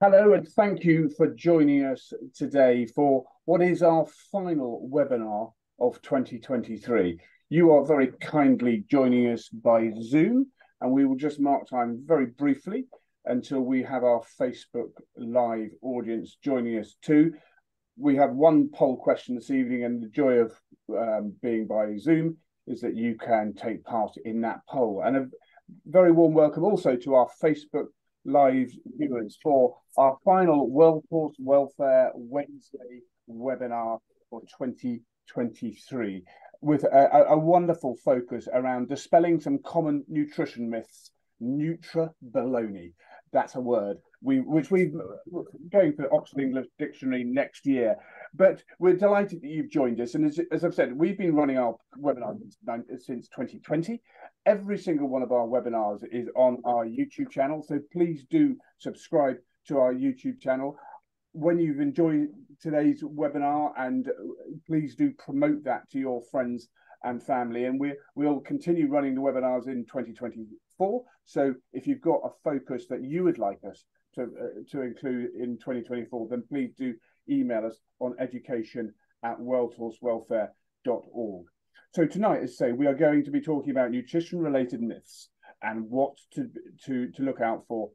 Hello, and thank you for joining us today for what is our final webinar of 2023. You are very kindly joining us by Zoom, and we will just mark time very briefly until we have our Facebook Live audience joining us too. We have one poll question this evening, and the joy of being by Zoom is that you can take part in that poll. And a very warm welcome also to our Facebook Live viewers for our final World Horse Welfare Wednesday webinar for 2023, with a wonderful focus around dispelling some common nutrition myths. Nutribaloney, that's a word which we're going for Oxford English Dictionary next year. But we're delighted that you've joined us. And as I've said, we've been running our webinar since 2020. Every single one of our webinars is on our YouTube channel. So please do subscribe to our YouTube channel. When you've enjoyed today's webinar, and please do promote that to your friends and family. And we'll continue running the webinars in 2024. So if you've got a focus that you would like us to include in 2024, then please do email us on education@worldhorsewelfare.org. So tonight, as I say, we are going to be talking about nutrition-related myths and what to look out for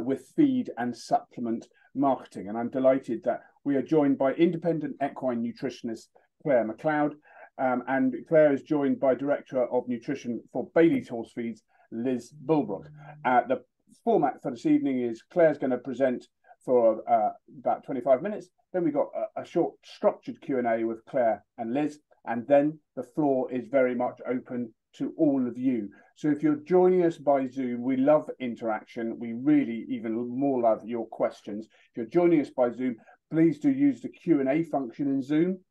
with feed and supplement marketing. And I'm delighted that we are joined by independent equine nutritionist Clare Macleod. And Clare is joined by Director of Nutrition for Bailey's Horse Feeds, Liz Bulbrook. The format for this evening is Clare's going to present for about 25 minutes. Then we've got a short structured Q&A with Clare and Liz. And then the floor is very much open to all of you. So if you're joining us by Zoom, we love interaction. We really even more love your questions. If you're joining us by Zoom, please do use the Q&A function in Zoom.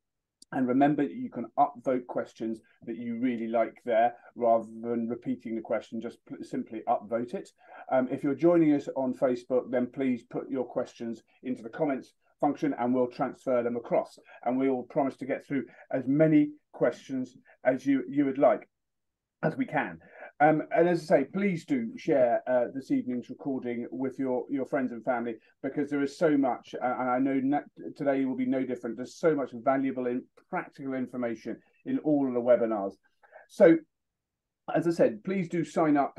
And remember, you can upvote questions that you really like there, rather than repeating the question, just simply upvote it. If you're joining us on Facebook, then please put your questions into the comments function and we'll transfer them across. And we will promise to get through as many questions as you would like, as we can. And as I say, please do share this evening's recording with your friends and family, because there is so much, and I know today will be no different. There's so much valuable and practical information in all of the webinars. So, as I said, please do sign up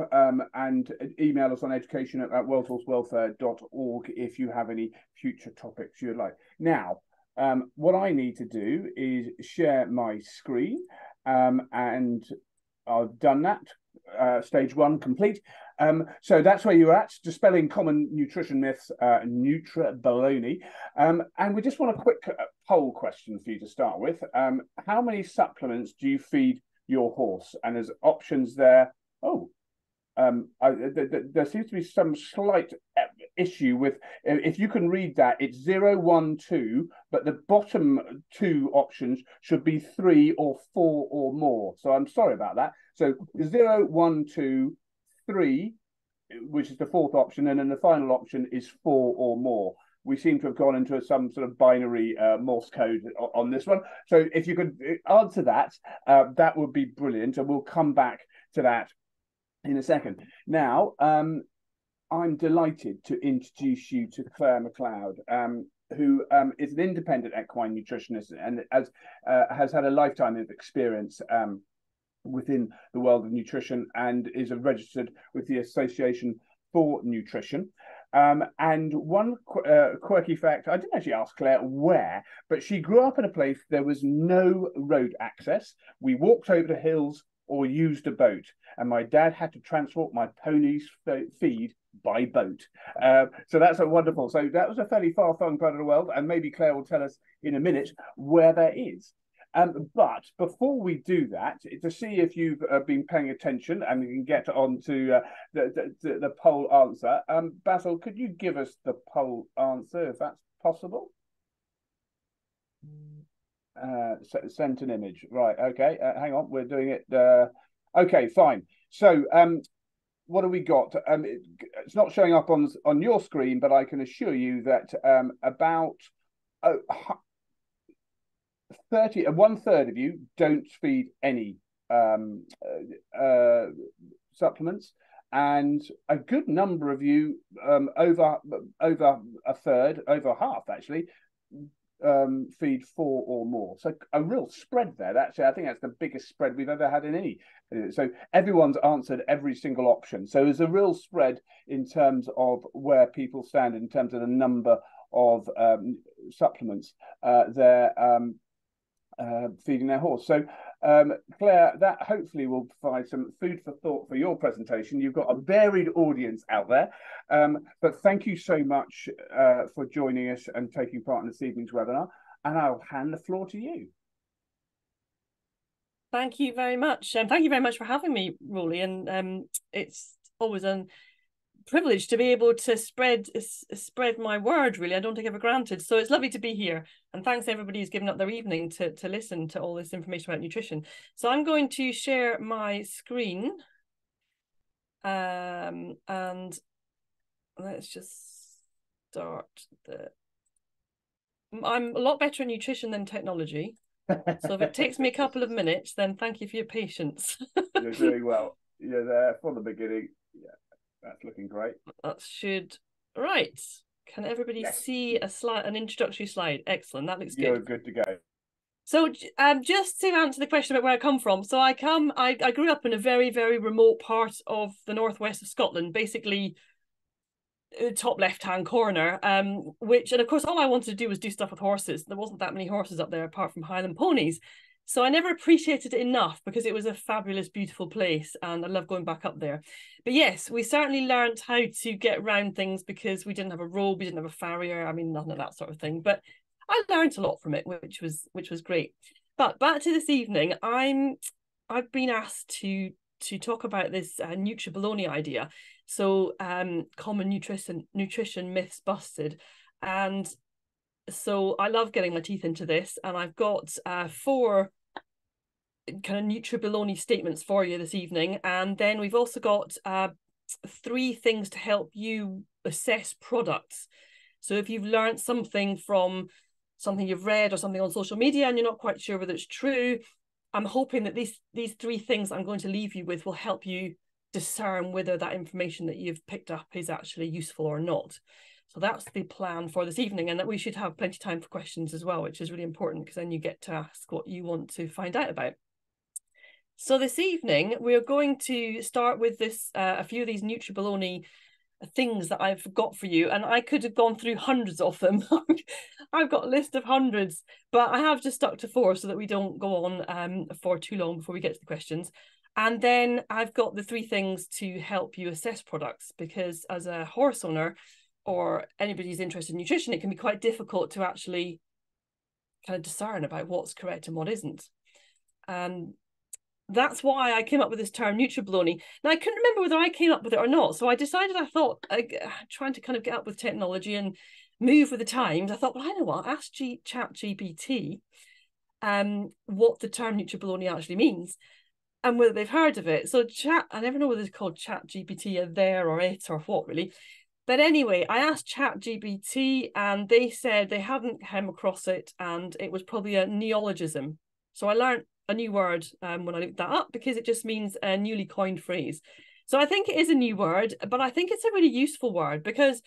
and email us on education@worldhorsewelfare.org if you have any future topics you'd like. Now, what I need to do is share my screen, and I've done that. Stage one complete. So that's where you're at, dispelling common nutrition myths, Nutribaloney. And we just want a quick poll question for you to start with. How many supplements do you feed your horse? And there's options there. There seems to be some slight issue with, if you can read that, it's 0, 1, 2, but the bottom two options should be 3 or 4 or more. So I'm sorry about that. So 0, 1, 2, 3, which is the fourth option, and then the final option is 4 or more. We seem to have gone into some sort of binary Morse code on this one. So if you could answer that, that would be brilliant, and we'll come back to that in a second. Now, I'm delighted to introduce you to Clare Macleod, who is an independent equine nutritionist and has had a lifetime of experience within the world of nutrition, and is registered with the Association for Nutrition. And one quirky fact, I didn't actually ask Clare where, but she grew up in a place there was no road access. We walked over the hills or used a boat, and my dad had to transport my pony's feed by boat. So that's a wonderful. So that was a fairly far-flung part of the world, and maybe Clare will tell us in a minute where there is. But before we do that, to see if you've been paying attention and we can get on to the poll answer, Basil, could you give us the poll answer if that's possible? Sent an image, right? Okay, hang on, we're doing it. Okay, fine. So, what have we got? It's not showing up on your screen, but I can assure you that about 1/3 of you don't feed any supplements. and a good number of you, over a third, over half actually, feed 4 or more. So a real spread there. Actually, I think that's the biggest spread we've ever had in any. So everyone's answered every single option. So there's a real spread in terms of where people stand in terms of the number of supplements they're feeding their horse. So Claire, that hopefully will provide some food for thought for your presentation. You've got a varied audience out there, but thank you so much for joining us and taking part in this evening's webinar, and I'll hand the floor to you. Thank you very much, and thank you very much for having me, Rolly, and it's always a privilege to be able to spread my word. Really, I don't take it for granted, so it's lovely to be here, and thanks to everybody who's given up their evening to listen to all this information about nutrition. So I'm going to share my screen, and let's just start I'm a lot better at nutrition than technology, so if it takes me a couple of minutes, then thank you for your patience. You're doing well. You're there from the beginning. Yeah. That's looking great. That should, right. Can everybody see a slide, an introductory slide? Excellent, that looks good. You're good to go. So just to answer the question about where I come from. So I grew up in a very, very remote part of the northwest of Scotland, basically top left-hand corner, and of course all I wanted to do was do stuff with horses. There wasn't that many horses up there apart from Highland ponies. So I never appreciated it enough because it was a fabulous, beautiful place, and I love going back up there. But yes, we certainly learned how to get around things because we didn't have a road, we didn't have a farrier. I mean, none of that sort of thing. But I learned a lot from it, which was great. But back to this evening, I've been asked to talk about this Nutribaloney idea. So common nutrition myths busted, and so I love getting my teeth into this, and I've got 4 kind of Nutribaloney statements for you this evening, and then we've also got 3 things to help you assess products. So if you've learned something from something you've read or something on social media and you're not quite sure whether it's true, I'm hoping that these 3 things I'm going to leave you with will help you discern whether that information that you've picked up is actually useful or not. So that's the plan for this evening, and that we should have plenty of time for questions as well, which is really important because then you get to ask what you want to find out about. So this evening, we're going to start with this a few of these Nutribaloney things that I've got for you, and I could have gone through hundreds of them. I've got a list of hundreds, but I have just stuck to 4 so that we don't go on for too long before we get to the questions. And then I've got the 3 things to help you assess products, because as a horse owner or anybody who's interested in nutrition, it can be quite difficult to actually kind of discern about what's correct and what isn't. That's why I came up with this term Nutribaloney. Now, I couldn't remember whether I came up with it or not, so I decided, trying to kind of get up with technology and move with the times, I thought, well, I know what, ask ChatGPT what the term Nutribaloney actually means and whether they've heard of it. So I never know whether it's called ChatGPT or there or it or what really. But anyway, I asked ChatGPT and they said they hadn't come across it and it was probably a neologism. So I learned a new word when I looked that up, because it just means a newly coined phrase. So I think it is a new word, but I think it's a really useful word, because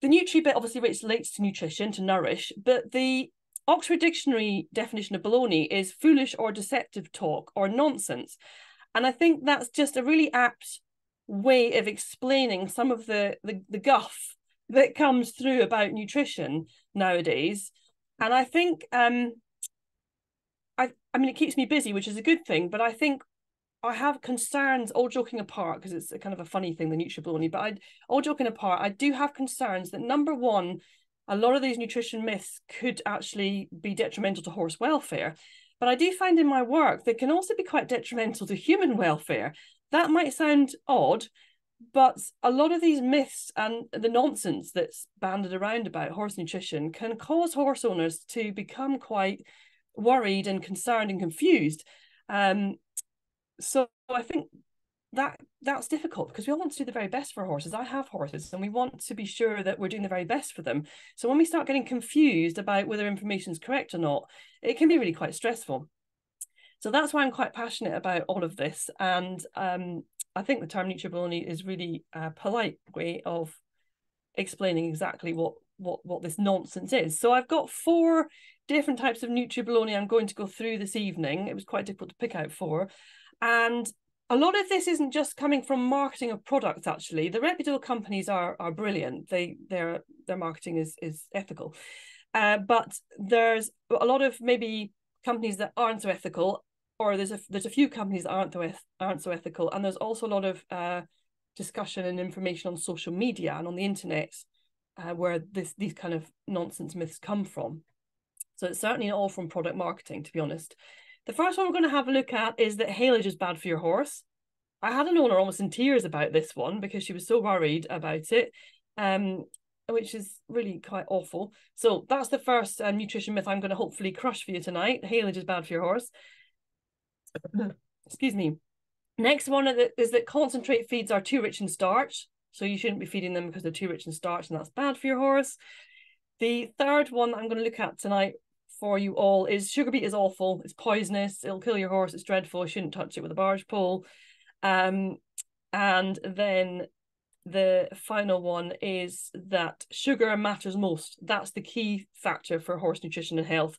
the nutri bit obviously relates to nutrition, to nourish, but the Oxford Dictionary definition of baloney is foolish or deceptive talk or nonsense. And I think that's just a really apt way of explaining some of the guff that comes through about nutrition nowadays. And I think I mean, it keeps me busy, which is a good thing, but I think I have concerns, all joking apart, because it's a kind of a funny thing, the Nutribaloney, but all joking apart, I do have concerns that, number one, a lot of these nutrition myths could actually be detrimental to horse welfare. But I do find in my work they can also be quite detrimental to human welfare. That might sound odd, but a lot of these myths and the nonsense that's banded around about horse nutrition can cause horse owners to become quite worried and concerned and confused. So I think that's difficult, because we all want to do the very best for horses. I have horses and we want to be sure that we're doing the very best for them. So when we start getting confused about whether information is correct or not, it can be really quite stressful. So that's why I'm quite passionate about all of this. And I think the term Nutribaloney is really a polite way of explaining exactly what this nonsense is. So I've got 4 different types of Nutribaloney I'm going to go through this evening. It was quite difficult to pick out 4. And a lot of this isn't just coming from marketing of products, actually. The reputable companies are brilliant. Their marketing is ethical. But there's a lot of maybe companies that aren't so ethical, or there's a few companies that aren't so ethical, and there's also a lot of discussion and information on social media and on the internet where these kind of nonsense myths come from. So it's certainly not all from product marketing, to be honest. The first one we're going to have a look at is that haylage is bad for your horse. I had an owner almost in tears about this one because she was so worried about it, which is really quite awful. So that's the first nutrition myth I'm going to hopefully crush for you tonight. Haylage is bad for your horse. Excuse me. Next one is that concentrate feeds are too rich in starch. So you shouldn't be feeding them because they're too rich in starch, and that's bad for your horse. The third one that I'm going to look at tonight for you all is sugar beet is awful. It's poisonous. It'll kill your horse. It's dreadful. You shouldn't touch it with a barge pole. And then the final one is that sugar matters most. That's the key factor for horse nutrition and health.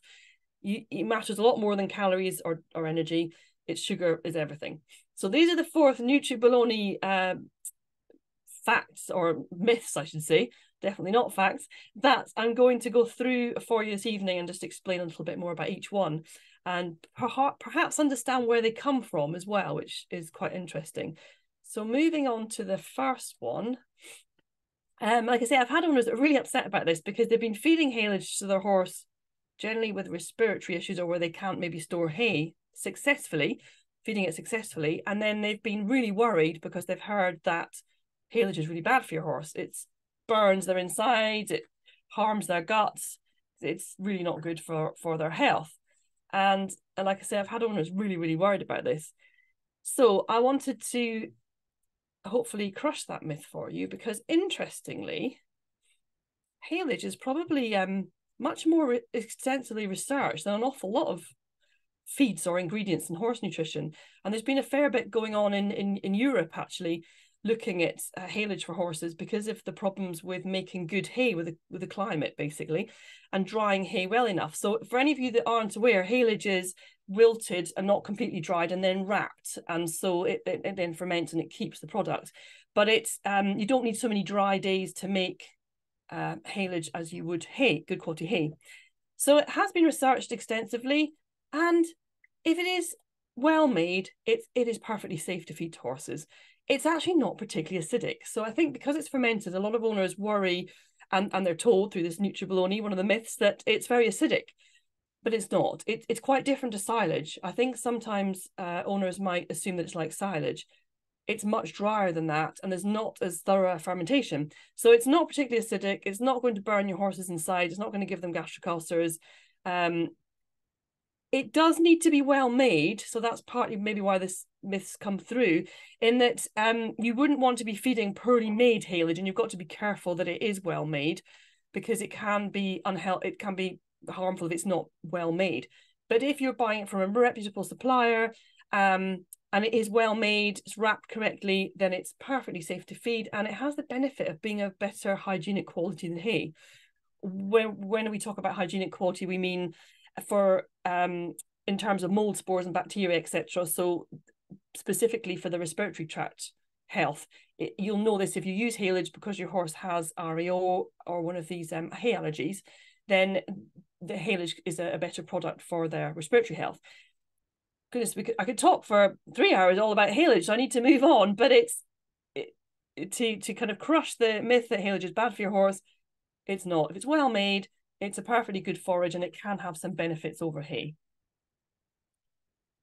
It matters a lot more than calories or energy. It's sugar is everything. So these are the 4 Nutribaloney facts, or myths, I should say, definitely not facts, that I'm going to go through for you this evening and just explain a little bit more about each one, and perhaps understand where they come from as well, which is quite interesting. So moving on to the first one, like I say, I've had owners that are really upset about this because they've been feeding haylage to their horse, generally with respiratory issues or where they can't maybe store hay successfully, feeding it successfully, and then they've been really worried because they've heard that haylage is really bad for your horse. It burns their insides, it harms their guts, it's really not good for their health. And like I say, I've had owners really, really worried about this. So I wanted to hopefully crush that myth for you, because interestingly, haylage is probably much more extensively researched than an awful lot of feeds or ingredients in horse nutrition. And there's been a fair bit going on in Europe, actually, looking at haylage for horses because of the problems with making good hay with the climate, basically, and drying hay well enough. So for any of you that aren't aware, haylage is wilted and not completely dried and then wrapped, and so it then ferments and it keeps the product. But it's you don't need so many dry days to make haylage as you would hay, good quality hay. So it has been researched extensively, and if it is well made, it is perfectly safe to feed to horses. It's actually not particularly acidic. So I think because it's fermented, a lot of owners worry, and they're told through this Nutribaloney, one of the myths, that it's very acidic, but it's not. It's quite different to silage. I think sometimes owners might assume that it's like silage. It's much drier than that, and there's not as thorough a fermentation. So it's not particularly acidic. It's not going to burn your horses inside. It's not going to give them gastric ulcers. It does need to be well made, so that's partly maybe why this myths come through, in that you wouldn't want to be feeding poorly made haylage, and you've got to be careful that it is well made, because it can be it can be harmful if it's not well made. But if you're buying it from a reputable supplier, and it is well made, it's wrapped correctly, then it's perfectly safe to feed, and it has the benefit of being of better hygienic quality than hay. When we talk about hygienic quality, we mean for in terms of mold, spores and bacteria, etc. So specifically for the respiratory tract health, you'll know this if you use haylage, because your horse has RAO or one of these hay allergies, then the haylage is a better product for their respiratory health. Goodness, I could talk for 3 hours all about haylage, so I need to move on, but to kind of crush the myth that haylage is bad for your horse, it's not. If it's well made, it's a perfectly good forage, and it can have some benefits over hay.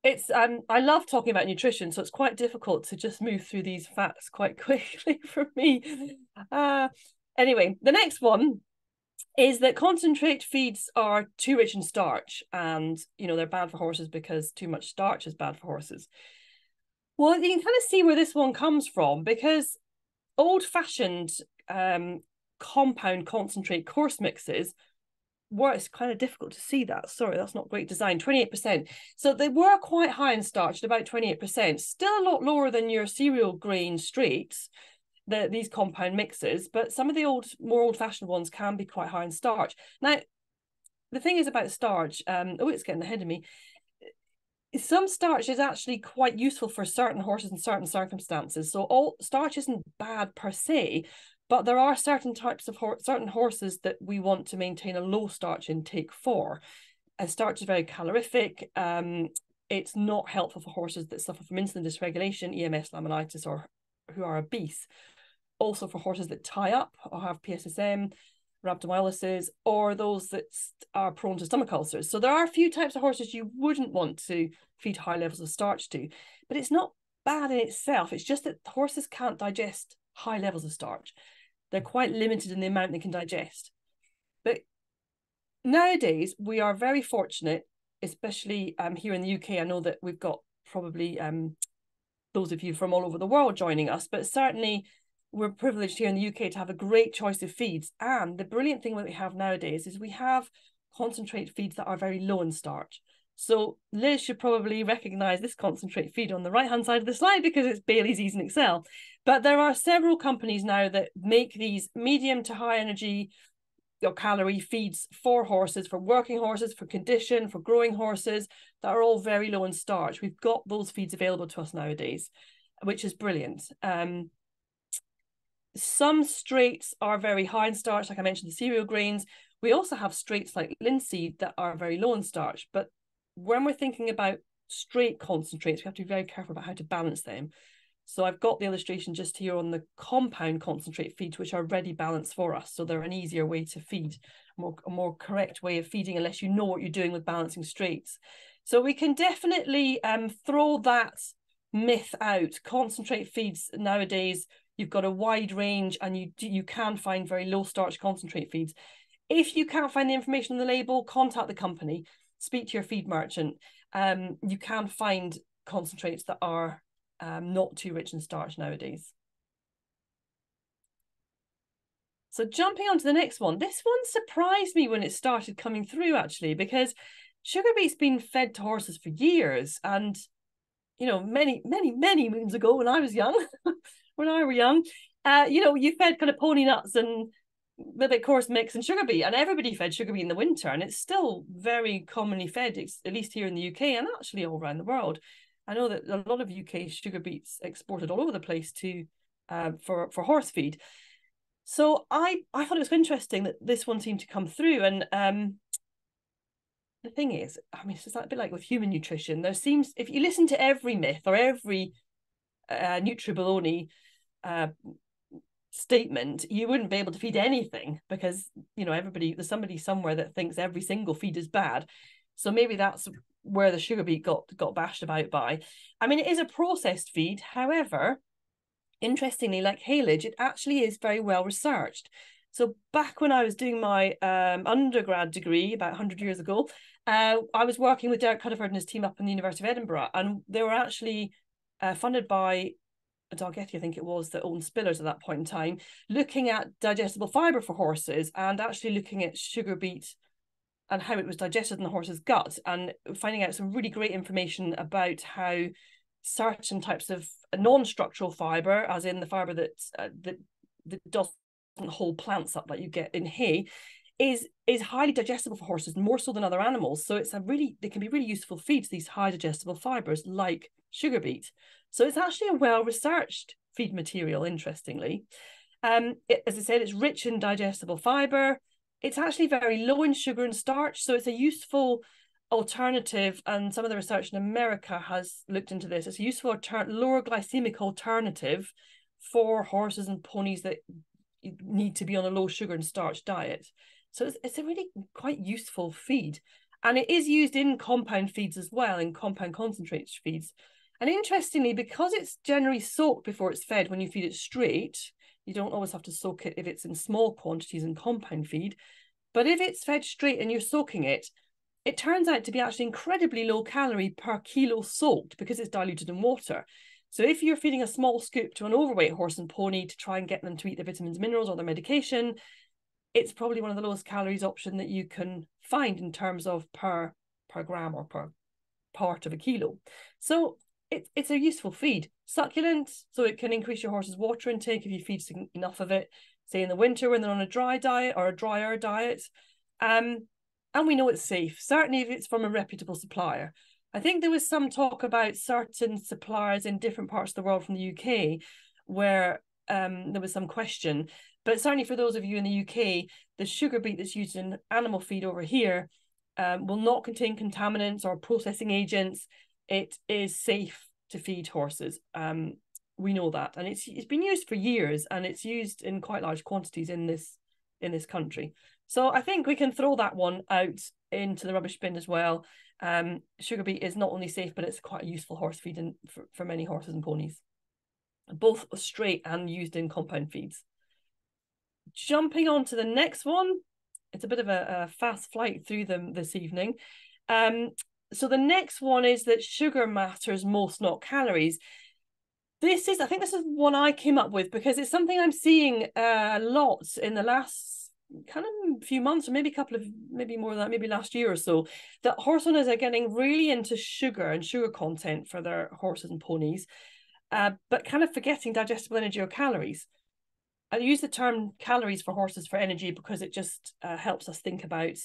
It's I love talking about nutrition, so it's quite difficult to just move through these facts quite quickly for me. Anyway, the next one is that concentrate feeds are too rich in starch, and they're bad for horses because too much starch is bad for horses. Well, you can kind of see where this one comes from, because old-fashioned compound concentrate coarse mixes it's kind of difficult to see that. Sorry, that's not great design. 28%. So they were quite high in starch at about 28%. Still a lot lower than your cereal grain straights, these compound mixes, but some of the more old-fashioned ones can be quite high in starch. Now, the thing is about starch, it's getting ahead of me. Some starch is actually quite useful for certain horses in certain circumstances. So all starch isn't bad per se, but there are certain types of certain horses that we want to maintain a low starch intake for. And starch is very calorific. It's not helpful for horses that suffer from insulin dysregulation, EMS laminitis, or who are obese. Also for horses that tie up or have PSSM, rhabdomyolysis, or those that are prone to stomach ulcers. So there are a few types of horses you wouldn't want to feed high levels of starch to, but it's not bad in itself. It's just that horses can't digest high levels of starch. They're quite limited in the amount they can digest. But nowadays, we are very fortunate, especially here in the UK. I know that we've got probably those of you from all over the world joining us, but certainly we're privileged here in the UK to have a great choice of feeds. And the brilliant thing that we have nowadays is we have concentrate feeds that are very low in starch. So Liz should probably recognise this concentrate feed on the right-hand side of the slide because it's Bailey's Ease and Excel. But there are several companies now that make these medium to high energy or calorie feeds for horses, for working horses, for condition, for growing horses, that are all very low in starch. We've got those feeds available to us nowadays, which is brilliant. Some straights are very high in starch, like I mentioned, the cereal grains. We also have straights like linseed that are very low in starch. But when we're thinking about straight concentrates, we have to be very careful about how to balance them. So I've got the illustration just here on the compound concentrate feeds, which are ready balanced for us. So they're an easier way to feed, a more correct way of feeding, unless you know what you're doing with balancing straights. So we can definitely throw that myth out. Concentrate feeds nowadays, you've got a wide range, and you can find very low starch concentrate feeds. If you can't find the information on the label, contact the company, speak to your feed merchant. You can find concentrates that are not too rich in starch nowadays. So jumping on to the next one, this one surprised me when it started coming through, actually, because sugar beet's been fed to horses for years. And, you know, many moons ago when I was young, you fed kind of pony nuts and a little bit coarse mix and sugar beet, and everybody fed sugar beet in the winter, and it's still very commonly fed, at least here in the UK and actually all around the world. I know that a lot of UK sugar beets exported all over the place to for horse feed. So I thought it was interesting that this one seemed to come through. And the thing is, I mean, it's a bit like with human nutrition. There seems, if you listen to every myth or every Nutribaloney statement, you wouldn't be able to feed anything, because, you know, there's somebody somewhere that thinks every single feed is bad. So maybe that's where the sugar beet got bashed about by. I mean, it is a processed feed. However, interestingly, like haylage, it actually is very well researched. So back when I was doing my undergrad degree about 100 years ago, I was working with Derek Cuddiford and his team up in the University of Edinburgh, and they were actually funded by Dalgetty, I think it was, that owned Spillers at that point in time, looking at digestible fibre for horses and actually looking at sugar beet and how it was digested in the horse's gut, and finding out some really great information about how certain types of non-structural fibre, as in the fibre that doesn't hold plants up like you get in hay, is highly digestible for horses, more so than other animals. So they can be really useful feeds, these high digestible fibres like sugar beet. So it's actually a well-researched feed material, interestingly. As I said, it's rich in digestible fibre. It's actually very low in sugar and starch, so it's a useful alternative, and some of the research in America has looked into this. It's a useful lower glycemic alternative for horses and ponies that need to be on a low sugar and starch diet. So it's a really quite useful feed. And it is used in compound feeds as well, in compound concentrate feeds. And interestingly, because it's generally soaked before it's fed when you feed it straight, you don't always have to soak it if it's in small quantities in compound feed. But if it's fed straight and you're soaking it, it turns out to be actually incredibly low calorie per kilo soaked, because it's diluted in water. So if you're feeding a small scoop to an overweight horse and pony to try and get them to eat their vitamins, minerals, or their medication, it's probably one of the lowest calories option that you can find in terms of per gram or per part of a kilo. So it's a useful feed. Succulent, so it can increase your horse's water intake if you feed enough of it, say in the winter when they're on a dry diet or a drier diet. And we know it's safe, certainly if it's from a reputable supplier. I think there was some talk about certain suppliers in different parts of the world from the UK where there was some question. But certainly for those of you in the UK, the sugar beet that's used in animal feed over here will not contain contaminants or processing agents. It is safe to feed horses. We know that, and it's been used for years, and it's used in quite large quantities in this country. So I think we can throw that one out into the rubbish bin as well. Sugar beet is not only safe, but it's quite a useful horse feed for many horses and ponies, both straight and used in compound feeds. Jumping on to the next one, it's a bit of a fast flight through them this evening. So the next one is that sugar matters most, not calories. I think this is one I came up with because it's something I'm seeing a lot in the last kind of few months, or maybe more than that, maybe last year or so, that horse owners are getting really into sugar and sugar content for their horses and ponies, but kind of forgetting digestible energy or calories. I use the term calories for horses for energy because it just helps us think about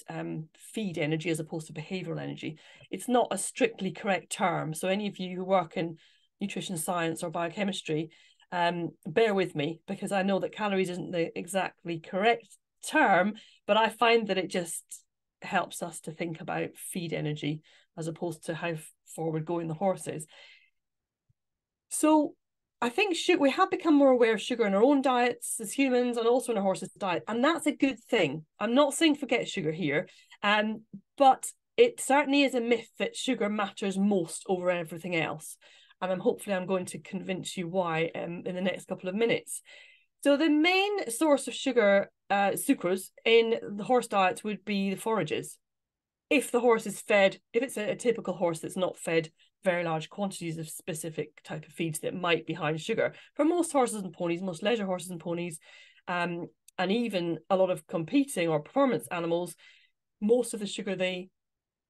feed energy as opposed to behavioural energy. It's not a strictly correct term. So any of you who work in nutrition science or biochemistry, bear with me, because I know that calories isn't the exactly correct term, but I find that it just helps us to think about feed energy as opposed to how forward going the horse is. So I think we have become more aware of sugar in our own diets as humans and also in our horse's diet. And that's a good thing. I'm not saying forget sugar here, but it certainly is a myth that sugar matters most over everything else. And hopefully I'm going to convince you why in the next couple of minutes. So the main source of sugar, sucrose, in the horse diet would be the forages. If the horse is fed, if it's a typical horse that's not fed very large quantities of specific type of feeds that might be high in sugar. For most horses and ponies, most leisure horses and ponies, and even a lot of competing or performance animals, most of the sugar they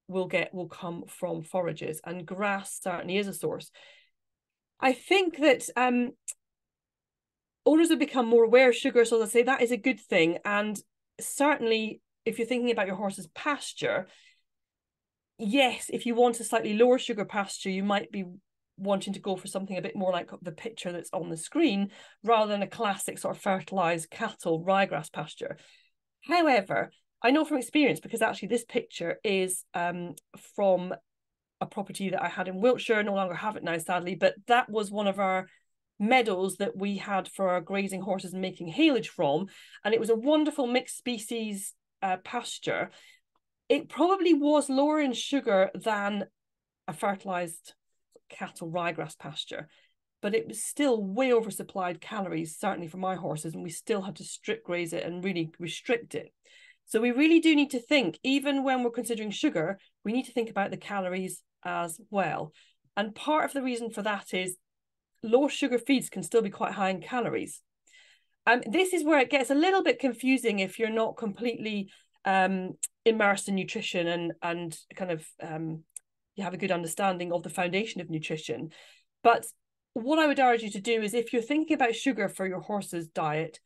will come from forages, and grass certainly is a source. I think that owners have become more aware of sugar, so they say that is a good thing. And certainly if you're thinking about your horse's pasture, yes, if you want a slightly lower sugar pasture, you might be wanting to go for something a bit more like the picture that's on the screen, rather than a classic sort of fertilized cattle ryegrass pasture. However, I know from experience, because actually this picture is from a property that I had in Wiltshire, no longer have it now, sadly, but that was one of our meadows that we had for our grazing horses and making haylage from, and it was a wonderful mixed species pasture. It probably was lower in sugar than a fertilized cattle ryegrass pasture, but it was still way oversupplied calories, certainly for my horses, and we still had to strip graze it and really restrict it. So we really do need to think, even when we're considering sugar, we need to think about the calories as well. And part of the reason for that is low sugar feeds can still be quite high in calories. This is where it gets a little bit confusing if you're not completely immersed in nutrition and kind of you have a good understanding of the foundation of nutrition. But what I would urge you to do is, if you're thinking about sugar for your horse's diet,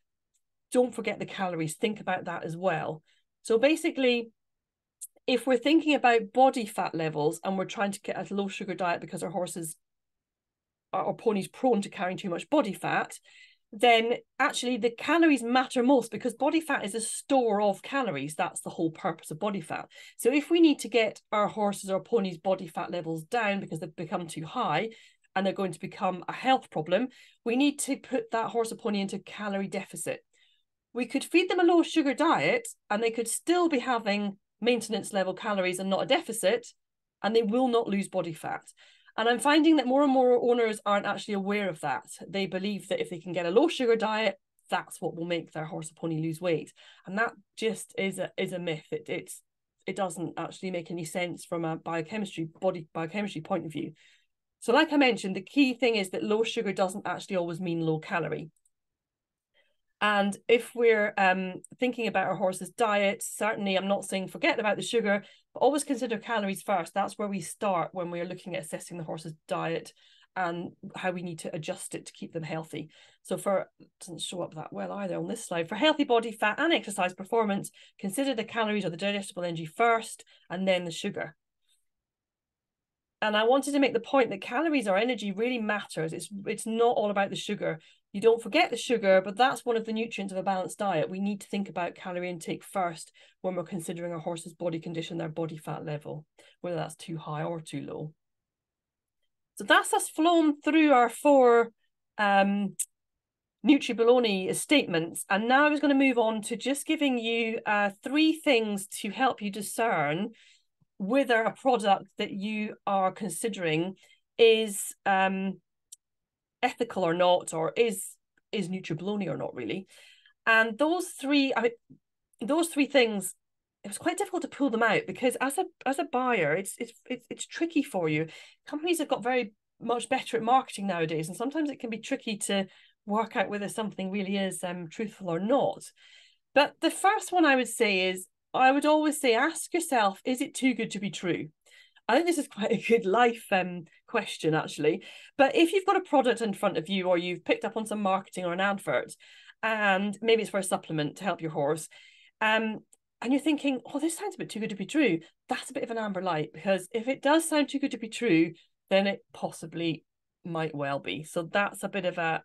don't forget the calories. Think about that as well. So basically, if we're thinking about body fat levels and we're trying to get a low sugar diet because our horses or ponies prone to carrying too much body fat, then actually the calories matter most, because body fat is a store of calories. That's the whole purpose of body fat. So if we need to get our horses or ponies' body fat levels down because they've become too high and they're going to become a health problem, we need to put that horse or pony into calorie deficit. We could feed them a low sugar diet and they could still be having maintenance level calories and not a deficit, and they will not lose body fat. And I'm finding that more and more owners aren't actually aware of that. They believe that if they can get a low sugar diet, that's what will make their horse or pony lose weight. And that just is a myth. It doesn't actually make any sense from a body biochemistry point of view. So like I mentioned, the key thing is that low sugar doesn't actually always mean low calorie. And if we're thinking about our horse's diet, certainly I'm not saying forget about the sugar, but always consider calories first. That's where we start when we're looking at assessing the horse's diet and how we need to adjust it to keep them healthy. So it doesn't show up that well either on this slide. For healthy body fat and exercise performance, consider the calories or the digestible energy first and then the sugar. And I wanted to make the point that calories or energy really matters. It's not all about the sugar. You don't forget the sugar, but that's one of the nutrients of a balanced diet. We need to think about calorie intake first when we're considering our horse's body condition, their body fat level, whether that's too high or too low. So that's us flown through our 4 Nutribaloney statements. And now I was going to move on to just giving you 3 things to help you discern whether a product that you are considering is ethical or not, or is Nutribaloney or not, really. And those 3 things, it was quite difficult to pull them out because as a buyer, it's tricky for you. Companies have got very much better at marketing nowadays, and sometimes it can be tricky to work out whether something really is truthful or not. But the first one I would say is, I would always say, ask yourself, is it too good to be true? I think this is quite a good life question, actually. But if you've got a product in front of you, or you've picked up on some marketing or an advert, and maybe it's for a supplement to help your horse, and you're thinking, oh, this sounds a bit too good to be true, that's a bit of an amber light, because if it does sound too good to be true, then it possibly might well be. So that's a bit of a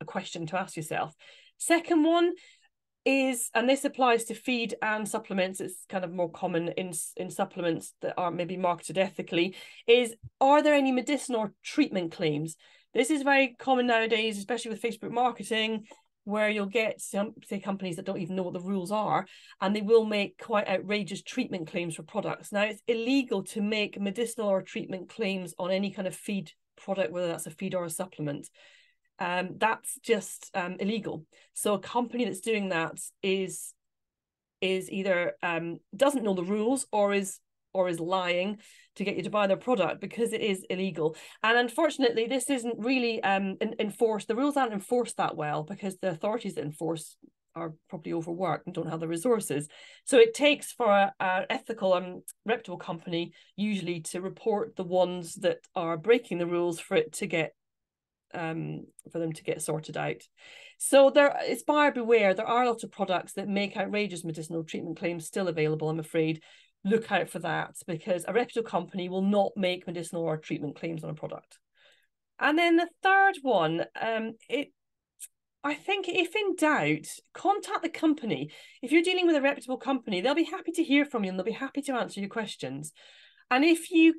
question to ask yourself. Second one is, and this applies to feed and supplements, it's kind of more common in supplements that are maybe marketed ethically, is, are there any medicinal or treatment claims? This is very common nowadays, especially with Facebook marketing, where you'll get some, say, companies that don't even know what the rules are, and they will make quite outrageous treatment claims for products. Now, it's illegal to make medicinal or treatment claims on any kind of feed product, whether that's a feed or a supplement. That's just illegal. So a company that's doing that is either doesn't know the rules, or is lying to get you to buy their product, because it is illegal. And unfortunately, this isn't really enforced. The rules aren't enforced that well, because the authorities that enforce are probably overworked and don't have the resources. So it takes for an ethical and reputable company usually to report the ones that are breaking the rules for it to get for them to get sorted out. So it's buyer beware. There are lots of products that make outrageous medicinal treatment claims still available, I'm afraid. Look out for that, because a reputable company will not make medicinal or treatment claims on a product. And then the third one, I think if in doubt, contact the company. If you're dealing with a reputable company, they'll be happy to hear from you, and they'll be happy to answer your questions. And if you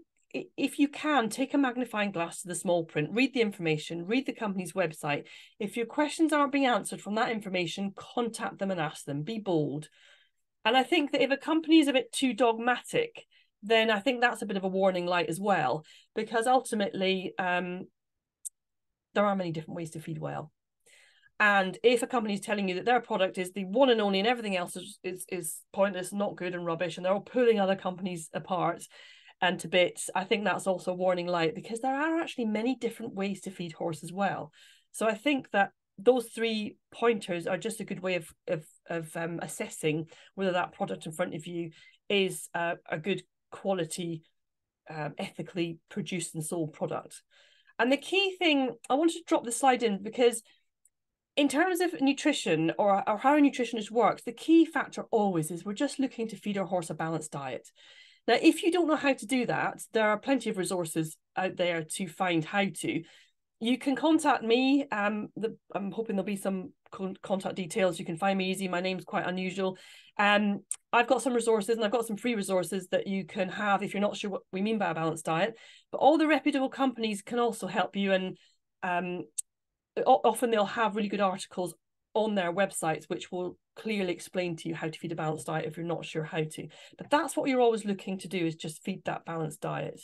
can, take a magnifying glass to the small print, read the information, read the company's website. If your questions aren't being answered from that information, contact them and ask them. Be bold. And I think that if a company is a bit too dogmatic, then I think that's a bit of a warning light as well, because ultimately there are many different ways to feed well. And if a company is telling you that their product is the one and only and everything else is pointless, not good and rubbish, and they're all pulling other companies apart and to bits, I think that's also a warning light, because there are actually many different ways to feed horses well. So I think that those 3 pointers are just a good way of assessing whether that product in front of you is a good quality, ethically produced and sold product. And the key thing, I wanted to drop this slide in, because in terms of nutrition or how a nutritionist works, the key factor always is we're just looking to feed our horse a balanced diet. Now, if you don't know how to do that, there are plenty of resources out there to find how to. You can contact me. I'm hoping there'll be some contact details. You can find me easy. My name's quite unusual. I've got some resources, and I've got some free resources that you can have if you're not sure what we mean by a balanced diet. But all the reputable companies can also help you, and often they'll have really good articles on their websites which will clearly explain to you how to feed a balanced diet if you're not sure how to. But that's what you're always looking to do, is just feed that balanced diet.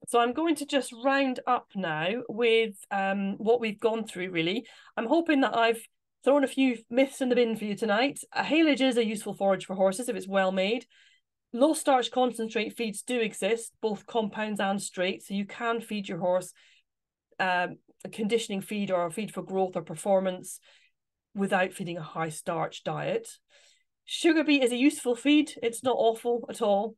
So I'm going to just round up now with what we've gone through, really. I'm hoping that I've thrown a few myths in the bin for you tonight. A haylage is a useful forage for horses if it's well made. Low starch concentrate feeds do exist, both compounds and straight, so you can feed your horse a conditioning feed or a feed for growth or performance without feeding a high starch diet. Sugar beet is a useful feed. It's not awful at all.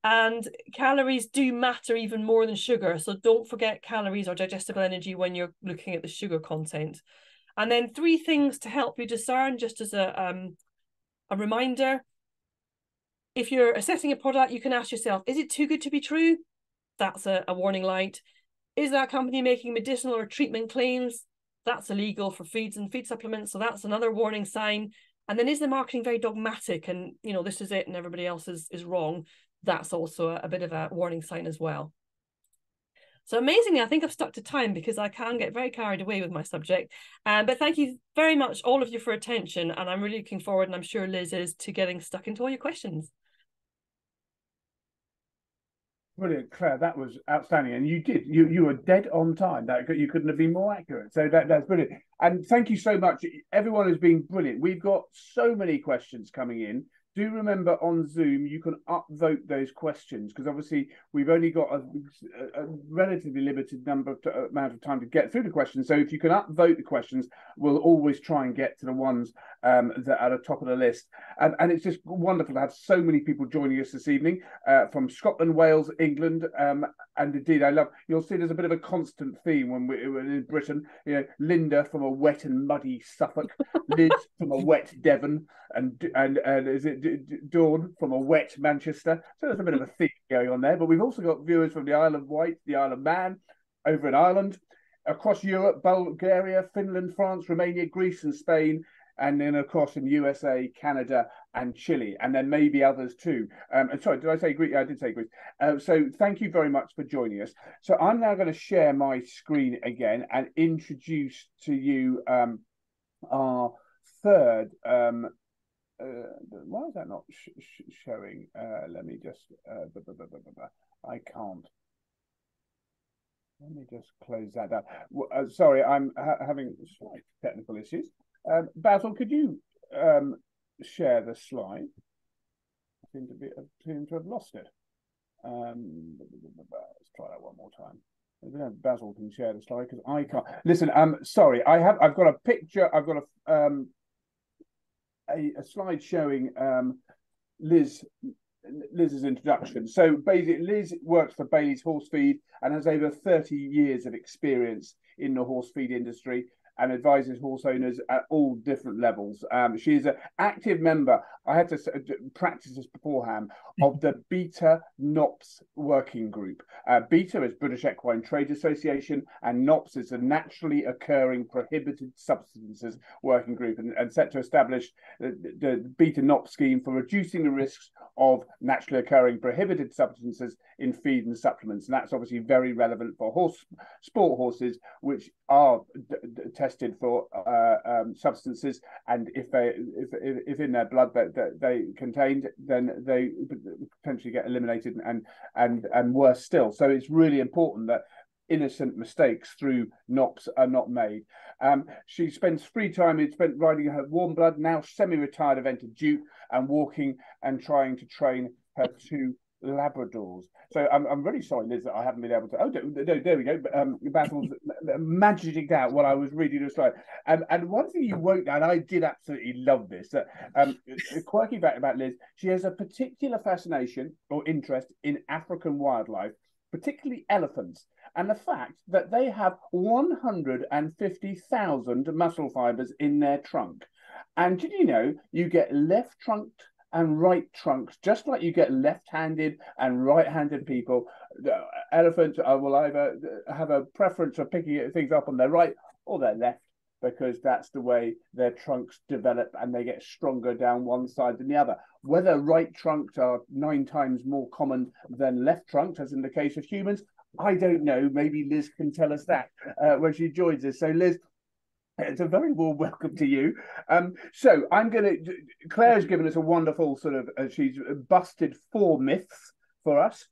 And calories do matter even more than sugar. So don't forget calories or digestible energy when you're looking at the sugar content. And then 3 things to help you discern, just as a reminder. If you're assessing a product, you can ask yourself, is it too good to be true? That's a warning light. Is that company making medicinal or treatment claims? That's illegal for feeds and feed supplements. So that's another warning sign. And then is the marketing very dogmatic and, you know, this is it and everybody else is wrong? That's also a bit of a warning sign as well. So amazingly, I think I've stuck to time because I can get very carried away with my subject. But thank you very much, all of you, for attention. And I'm really looking forward, and I'm sure Liz is, to getting stuck into all your questions. Brilliant, Claire. That was outstanding, and you were dead on time. That you couldn't have been more accurate. So that's brilliant. And thank you so much. Everyone has been brilliant. We've got so many questions coming in. Do remember on Zoom you can upvote those questions, because obviously we've only got a relatively limited amount of time to get through the questions. So if you can upvote the questions, we'll always try and get to the ones that are at the top of the list. And it's just wonderful to have so many people joining us this evening from Scotland, Wales, England, and indeed you'll see there's a bit of a constant theme when we're in Britain. You know, Linda from a wet and muddy Suffolk, Liz from a wet Devon, and is it Dawn from a wet Manchester. So there's a bit of a theme going on there. But we've also got viewers from the Isle of Wight, the Isle of Man, over in Ireland, across Europe, Bulgaria, Finland, France, Romania, Greece, and Spain, and then across in USA, Canada, and Chile, and then maybe others too. And sorry, did I say Greece? I did say Greece. So thank you very much for joining us. So I'm now going to share my screen again and introduce to you our third. Why is that not showing? Let me just. I can't. Let me just close that down. Sorry, I'm having slight technical issues. Basil, could you share the slide? I seem to have lost it. Let's try that one more time. Basil can share the slide because I can't. Listen, sorry, I've got a picture. I've got a slide showing Liz's introduction. So basically, Liz works for Bailey's Horse Feed and has over 30 years of experience in the horse feed industry and advises horse owners at all different levels. She's an active member, I had to practice this beforehand, of the Beta NOPS working group. Beta is British Equine Trade Association, and NOPS is the Naturally Occurring Prohibited Substances working group, and set to establish the Beta NOPS scheme for reducing the risks of naturally occurring prohibited substances in feed and supplements. And that's obviously very relevant for sport horses, which are tested for substances, and if in their blood that they contained, then they potentially get eliminated and worse still. So it's really important that innocent mistakes through NOPS are not made. She spends free time spent riding her warm blood, now semi-retired event Duke, and walking and trying to train her 2 Labradors. So I'm really sorry, Liz, that I haven't been able to. Oh, there we go. Basil's magic out while I was reading the slide. And one thing you won't, and I did absolutely love this. A quirky fact about Liz: she has a particular fascination or interest in African wildlife, particularly elephants, and the fact that they have 150,000 muscle fibers in their trunk. And did you know you get left trunked and right trunks, just like you get left-handed and right-handed people? The elephants will either have a preference for picking things up on their right or their left, because that's the way their trunks develop and they get stronger down one side than the other. Whether right trunks are 9 times more common than left trunks, as in the case of humans, I don't know. Maybe Liz can tell us that when she joins us. So Liz, it's a very warm welcome to you. So Claire's given us a wonderful sort of, she's busted 4 myths for us.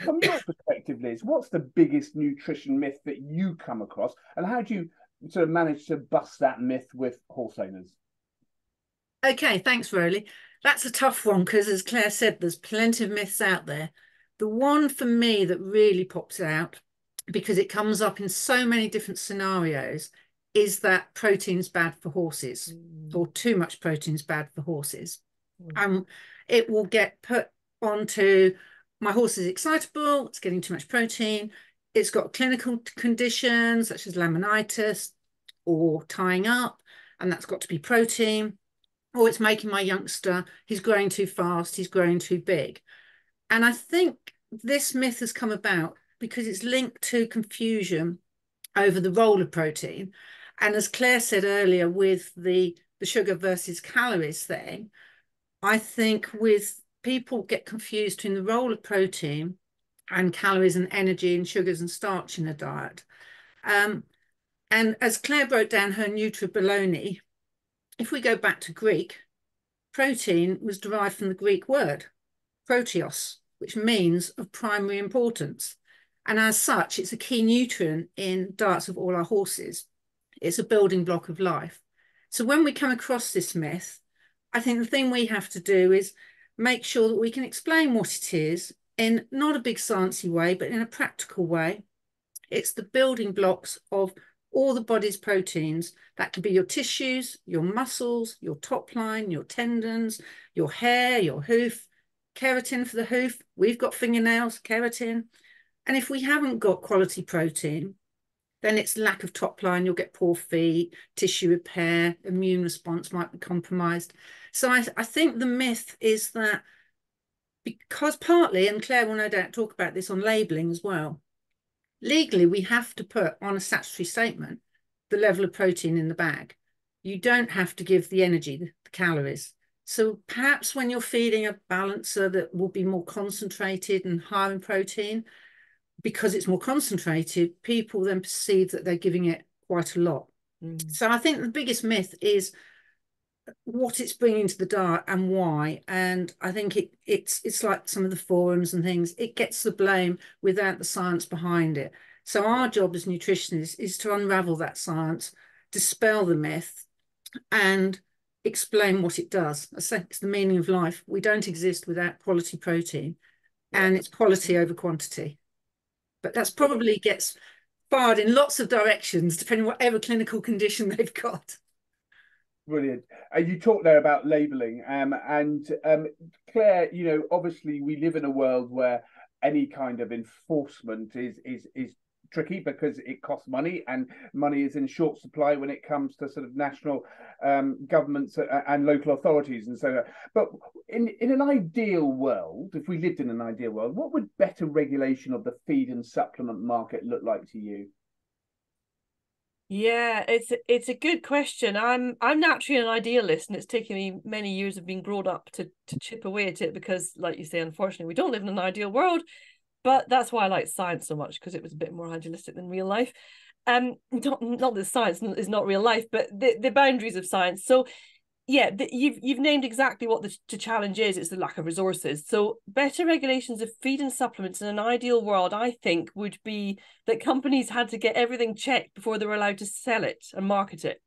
From your perspective, Liz, what's the biggest nutrition myth that you come across, and how do you sort of manage to bust that myth with horse owners? Okay, thanks, Rowley. That's a tough one because, as Claire said, there's plenty of myths out there. The one for me that really pops out because it comes up in so many different scenarios, is that protein's bad for horses, or too much protein's bad for horses. It will get put onto, my horse is excitable, it's getting too much protein, it's got clinical conditions such as laminitis or tying up, and that's got to be protein, or it's making my youngster, he's growing too fast, he's growing too big. And I think this myth has come about because it's linked to confusion over the role of protein. And as Claire said earlier, with the sugar versus calories thing, I think with people get confused between the role of protein and calories and energy and sugars and starch in a diet. And as Claire broke down her Nutribaloney, if we go back to Greek, protein was derived from the Greek word proteos, which means of primary importance. And as such, it's a key nutrient in diets of all our horses. It's a building block of life. So when we come across this myth, I think the thing we have to do is make sure that we can explain what it is in not a big sciencey way, but in a practical way. It's the building blocks of all the body's proteins. That could be your tissues, your muscles, your top line, your tendons, your hair, your hoof, keratin for the hoof. We've got fingernails, keratin. And if we haven't got quality protein, then it's lack of top line. You'll get poor feet, tissue repair, immune response might be compromised. So I think the myth is that because partly, and Claire will no doubt talk about this on labelling as well, legally we have to put on a statutory statement the level of protein in the bag. You don't have to give the energy, the calories. So perhaps when you're feeding a balancer that will be more concentrated and higher in protein, because it's more concentrated, people then perceive that they're giving it quite a lot. So I think the biggest myth is what it's bringing to the diet and why. And I think it's like some of the forums and things, it gets the blame without the science behind it. So our job as nutritionists is to unravel that science, dispel the myth, and explain what it does. I say it's the meaning of life. We don't exist without quality protein, and it's quality over quantity. But that's probably gets fired in lots of directions, depending on whatever clinical condition they've got. Brilliant. You talked there about labelling, and Claire, you know, obviously we live in a world where any kind of enforcement is tricky because it costs money, and money is in short supply when it comes to sort of national governments and local authorities and so on. But in an ideal world, if we lived in an ideal world, what would better regulation of the feed and supplement market look like to you? Yeah, it's a good question. I'm naturally an idealist, and it's taken me many years of being grown up to chip away at it because, like you say, unfortunately, we don't live in an ideal world. But that's why I like science so much, because it was a bit more idealistic than real life. Not that science is not real life, but the boundaries of science. So yeah, you've named exactly what the challenge is. It's the lack of resources. So better regulations of feed and supplements in an ideal world, I think, would be that companies had to get everything checked before they were allowed to sell it and market it.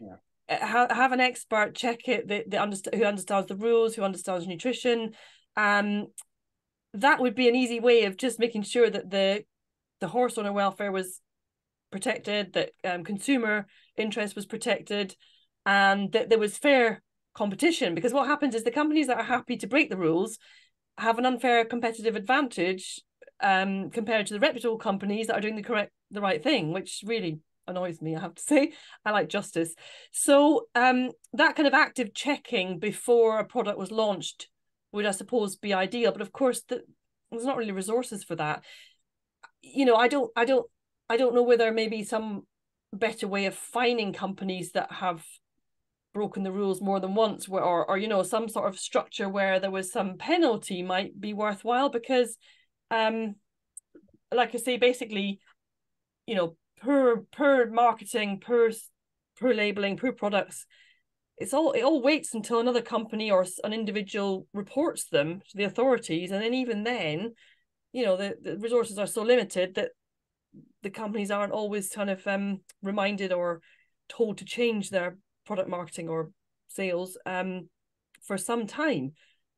Yeah. Have an expert check it who understands the rules, who understands nutrition. That would be an easy way of just making sure that the horse owner welfare was protected, that consumer interest was protected, and that there was fair competition. Because what happens is the companies that are happy to break the rules have an unfair competitive advantage compared to the reputable companies that are doing the right thing, which really annoys me, I have to say. I like justice. So that kind of active checking before a product was launched would, I suppose, be ideal. But of course, there's not really resources for that. You know, I don't know whether maybe some better way of fining companies that have broken the rules more than once, or you know, some sort of structure where there was some penalty might be worthwhile. Because like I say, basically, you know, per marketing, per labeling, per products, it all waits until another company or an individual reports them to the authorities, and then even then, you know, the resources are so limited that the companies aren't always kind of reminded or told to change their product marketing or sales for some time.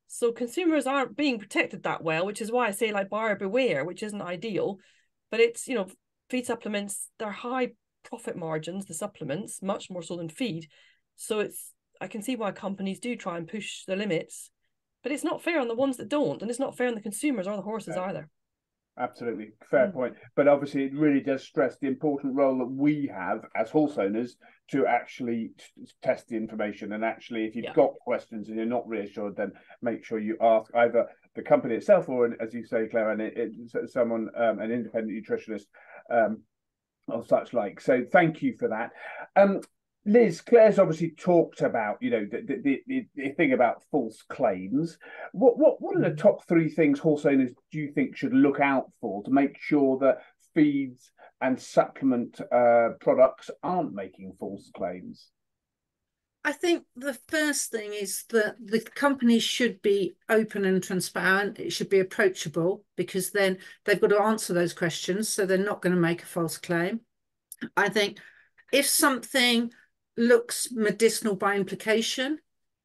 So consumers aren't being protected that well, which is why I say, like, buyer beware, which isn't ideal. But it's, you know, feed supplements, they're high profit margins, the supplements, much more so than feed. So it's, I can see why companies do try and push the limits, but it's not fair on the ones that don't, and it's not fair on the consumers or the horses either. Absolutely, fair point. But obviously, it really does stress the important role that we have as horse owners to actually test the information. And actually, if you've got questions and you're not reassured, then make sure you ask either the company itself or, as you say, Claire, and someone, an independent nutritionist or such like. So thank you for that. Liz, Claire's obviously talked about, you know, the thing about false claims. What are the top 3 things horse owners do you think should look out for to make sure that feeds and supplement products aren't making false claims? I think the first thing is that the company should be open and transparent. It should be approachable, because then they've got to answer those questions, so they're not going to make a false claim. I think if something looks medicinal by implication,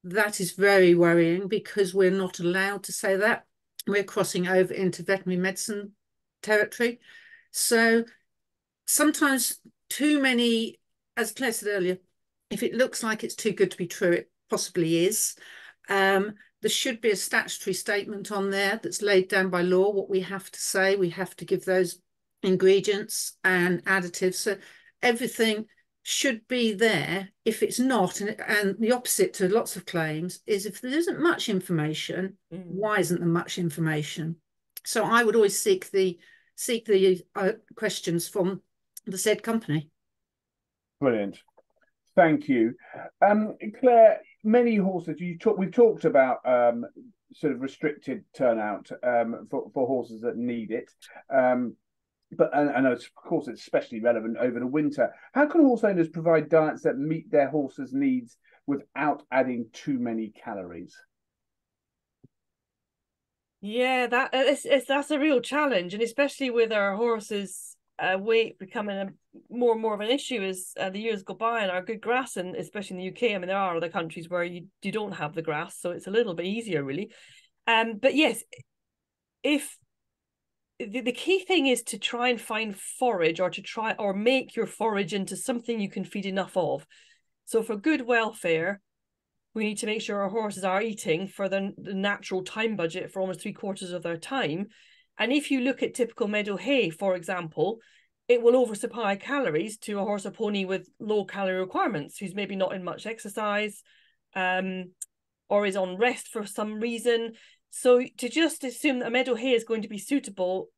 that is very worrying, because we're not allowed to say that. We're crossing over into veterinary medicine territory. So sometimes too many, as Claire said earlier, if it looks like it's too good to be true, it possibly is. There should be a statutory statement on there that's laid down by law, what we have to say. We have to give those ingredients and additives. So everything should be there. If it's not, and the opposite to lots of claims is, if there isn't much information, why isn't there much information? So I would always seek the questions from the said company. Brilliant, thank you. Claire, many horses, we've talked about sort of restricted turnout for horses that need it. But of course, it's especially relevant over the winter. How can horse owners provide diets that meet their horses' needs without adding too many calories? Yeah, that's a real challenge, and especially with our horses' weight becoming more and more of an issue as the years go by, and our good grass, and especially in the UK. I mean, there are other countries where you don't have the grass, so it's a little bit easier, really. But yes, if the key thing is to try and find forage, or make your forage into something you can feed enough of. So for good welfare, we need to make sure our horses are eating for the natural time budget for almost 3/4 of their time. And if you look at typical meadow hay, for example, it will oversupply calories to a horse or pony with low calorie requirements, who's maybe not in much exercise, or is on rest for some reason. So to just assume that a meadow hay is going to be suitable,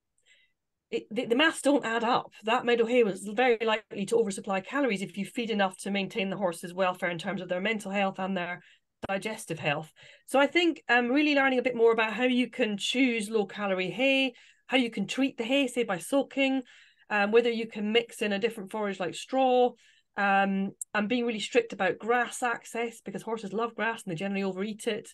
the maths don't add up. That meadow hay was very likely to oversupply calories if you feed enough to maintain the horse's welfare in terms of their mental health and their digestive health. So I think really learning a bit more about how you can choose low calorie hay, how you can treat the hay, say by soaking, whether you can mix in a different forage like straw, and being really strict about grass access, because horses love grass and they generally overeat it.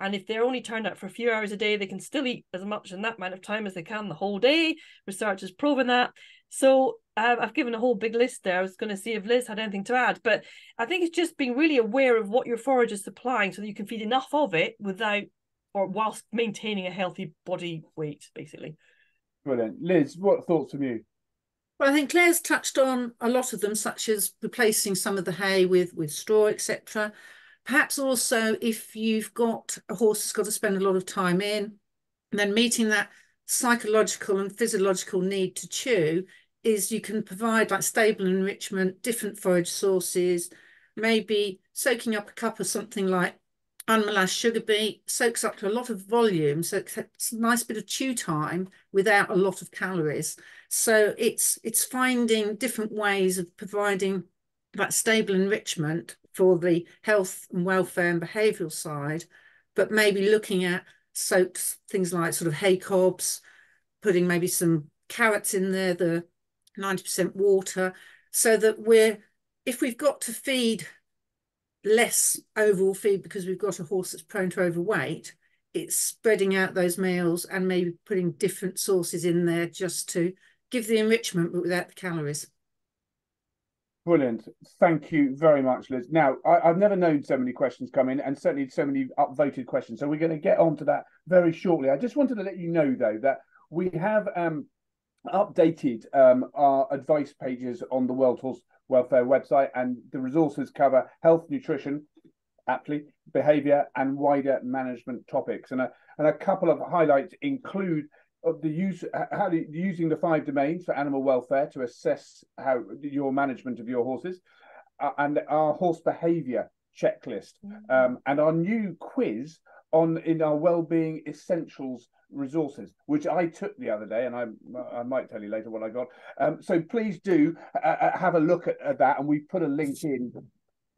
And if they're only turned out for a few hours a day, they can still eat as much in that amount of time as they can the whole day. Research has proven that. So I've given a whole big list there. I was going to see if Liz had anything to add, but I think it's just being really aware of what your forage is supplying so that you can feed enough of it whilst maintaining a healthy body weight, basically. Brilliant. Liz, what thoughts from you? Well, I think Claire's touched on a lot of them, such as replacing some of the hay with straw, etc. Perhaps also, if you've got a horse that's got to spend a lot of time in, then meeting that psychological and physiological need to chew, is you can provide like stable enrichment, different forage sources, maybe soaking up a cup of something like unmolashed sugar beet, soaks up to a lot of volume, so it's a nice bit of chew time without a lot of calories. So it's finding different ways of providing that stable enrichment for the health and welfare and behavioural side, but maybe looking at soaks, things like sort of hay cobs, putting maybe some carrots in there, the 90% water, so that if we've got to feed less overall feed because we've got a horse that's prone to overweight, it's spreading out those meals and maybe putting different sources in there just to give the enrichment but without the calories. Brilliant. Thank you very much, Liz. Now, I've never known so many questions come in, and certainly so many upvoted questions. So we're going to get on to that very shortly. I just wanted to let you know, though, that we have updated our advice pages on the World Horse Welfare website, and the resources cover health, nutrition, aptly, behaviour, and wider management topics. And a couple of highlights include the using the 5 domains for animal welfare to assess how your management of your horses, and our horse behaviour checklist, and our new quiz in our wellbeing essentials resources, which I took the other day, and I might tell you later what I got. So please do have a look at that, and we put a link in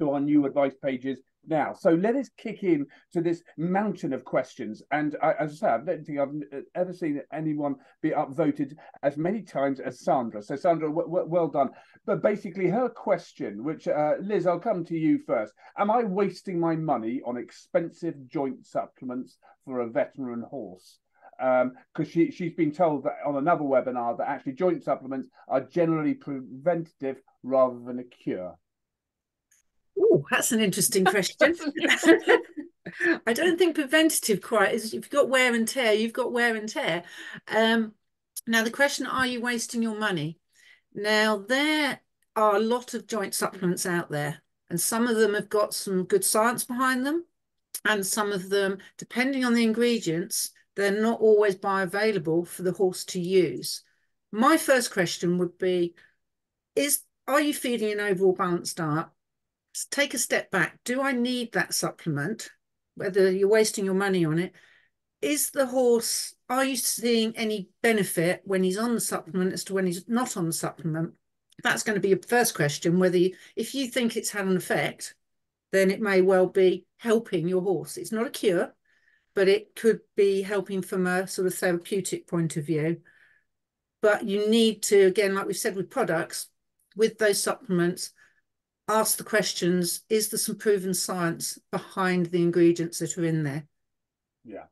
to our new advice pages now. So let us kick in to this mountain of questions. And as I say, I don't think I've ever seen anyone be upvoted as many times as Sandra. So Sandra, well done. But basically her question, which Liz, I'll come to you first. Am I wasting my money on expensive joint supplements for a veteran horse? Because she's been told that on another webinar that actually joint supplements are generally preventative rather than a cure. Oh, that's an interesting question. I don't think preventative quite is. If you've got wear and tear, you've got wear and tear. Now, the question, are you wasting your money? Now, there are a lot of joint supplements out there, and some of them have got some good science behind them, and some of them, depending on the ingredients, they're not always bioavailable for the horse to use. My first question would be, are you feeding an overall balanced diet? Take a step back. Do I need that supplement? Whether you're wasting your money on it, are you seeing any benefit when he's on the supplement as to when he's not on the supplement? That's going to be your first question. If you think it's had an effect, then it may well be helping your horse. It's not a cure, but it could be helping from a sort of therapeutic point of view. But you need to, again, like we've said with products, with those supplements, ask the questions, is there some proven science behind the ingredients that are in there? Yeah.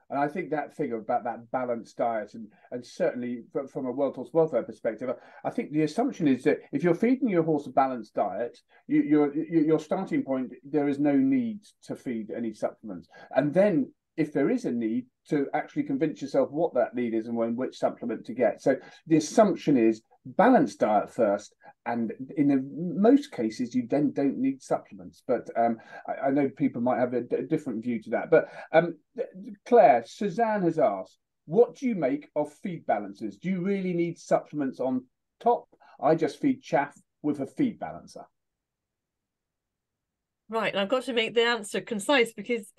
And I think that figure about that balanced diet, and certainly from a World Horse Welfare perspective, I think the assumption is that if you're feeding your horse a balanced diet, your starting point, there is no need to feed any supplements. And then if there is a need, to actually convince yourself what that need is and which supplement to get. So the assumption is balanced diet first, and in most cases you then don't need supplements. But I know people might have a different view to that. But Claire, Suzanne has asked, what do you make of feed balancers? Do you really need supplements on top? I just feed chaff with a feed balancer. Right, and I've got to make the answer concise because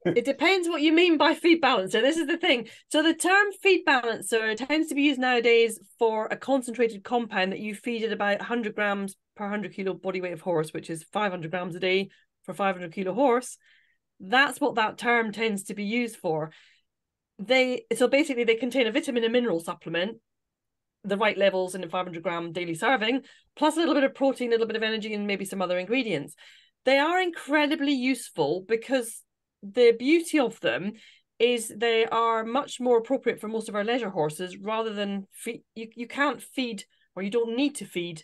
it depends what you mean by feed balancer. This is the thing. So the term feed balancer tends to be used nowadays for a concentrated compound that you feed at about 100 grams per 100 kilo body weight of horse, which is 500 grams a day for 500 kilo horse. That's what that term tends to be used for. So basically they contain a vitamin and mineral supplement, the right levels in a 500 gram daily serving, plus a little bit of protein, a little bit of energy, and maybe some other ingredients. They are incredibly useful because the beauty of them is they are much more appropriate for most of our leisure horses rather than you can't feed, or you don't need to feed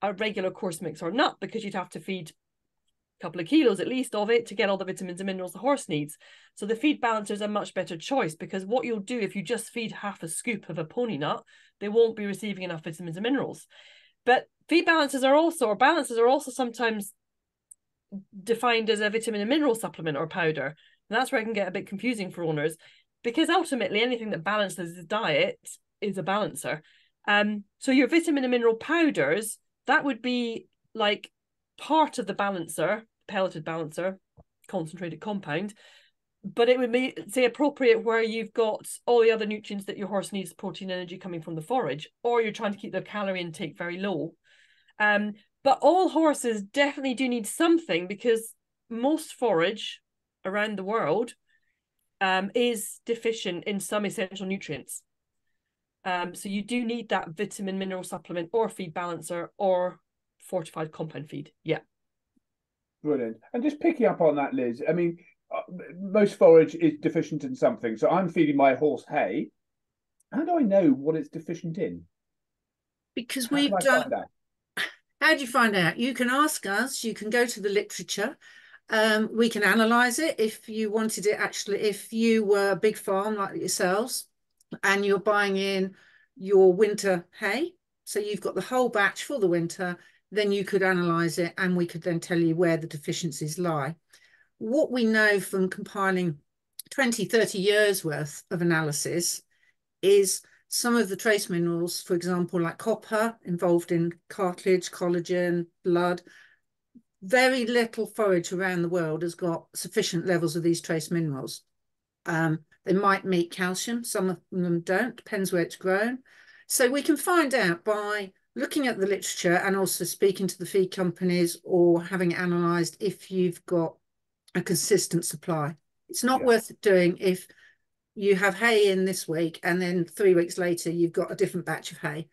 a regular course mix or nut, because you'd have to feed a couple of kilos at least of it to get all the vitamins and minerals the horse needs. So the feed balancer is a much better choice, because what you'll do if you just feed half a scoop of a pony nut, they won't be receiving enough vitamins and minerals. But feed balancers are also sometimes defined as a vitamin and mineral supplement or powder. And that's where it can get a bit confusing for owners, because ultimately anything that balances the diet is a balancer. So your vitamin and mineral powders, that would be like part of the balancer, pelleted balancer, concentrated compound, but it would be, say, appropriate where you've got all the other nutrients that your horse needs, protein, energy coming from the forage, or you're trying to keep their calorie intake very low. But all horses definitely do need something, because most forage around the world is deficient in some essential nutrients. So you do need that vitamin mineral supplement or feed balancer or fortified compound feed. Yeah. Brilliant. And just picking up on that, Liz, I mean, most forage is deficient in something. So I'm feeding my horse hay. How do I know what it's deficient in? Because we've done... How do you find out? You can ask us, you can go to the literature. We can analyse it if you wanted it. Actually, if you were a big farm like yourselves and you're buying in your winter hay. So you've got the whole batch for the winter, then you could analyse it and we could then tell you where the deficiencies lie. What we know from compiling 20, 30 years worth of analysis is some of the trace minerals, for example, like copper, involved in cartilage, collagen, blood. Very little forage around the world has got sufficient levels of these trace minerals. They might meet calcium, some of them don't, depends where it's grown. So we can find out by looking at the literature and also speaking to the feed companies or having it analysed if you've got a consistent supply. It's not worth doing if you have hay in this week and then 3 weeks later you've got a different batch of hay.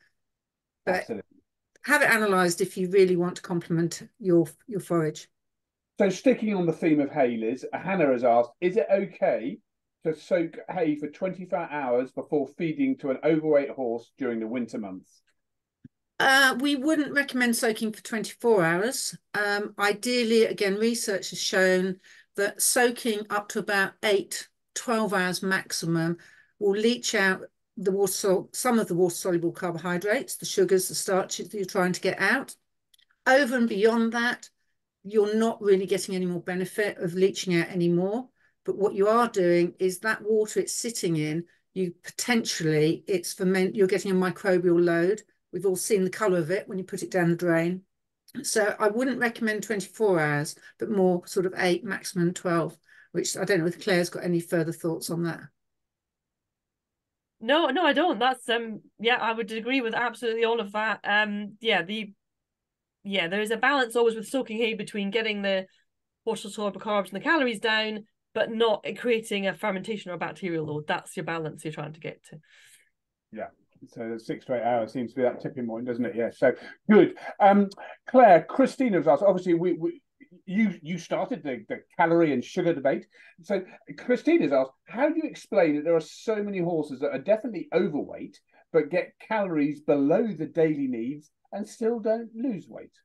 But absolutely, have it analysed if you really want to complement your forage. So sticking on the theme of hay, Liz, Hannah has asked, is it okay to soak hay for 24 hours before feeding to an overweight horse during the winter months? We wouldn't recommend soaking for 24 hours. Ideally, again, research has shown that soaking up to about 12 hours maximum will leach out the some of the water-soluble carbohydrates, the sugars, the starches that you're trying to get out. Over and beyond that, you're not really getting any more benefit of leaching out anymore. But what you are doing is that water it's sitting in, you're getting a microbial load. We've all seen the colour of it when you put it down the drain. So I wouldn't recommend 24 hours, but more sort of 8, maximum 12, which I don't know if Claire's got any further thoughts on that. No, I don't. That's I would agree with absolutely all of that. There is a balance always with soaking hay between getting the water-soluble carbs and the calories down, but not creating a fermentation or a bacterial load. That's your balance you're trying to get to. Yeah. So 6 to 8 hours seems to be that tipping point, doesn't it? Yeah. So good. Claire, Christina's asked. Obviously, you started the calorie and sugar debate. So Christina's asked, how do you explain that there are so many horses that are definitely overweight but get calories below the daily needs and still don't lose weight?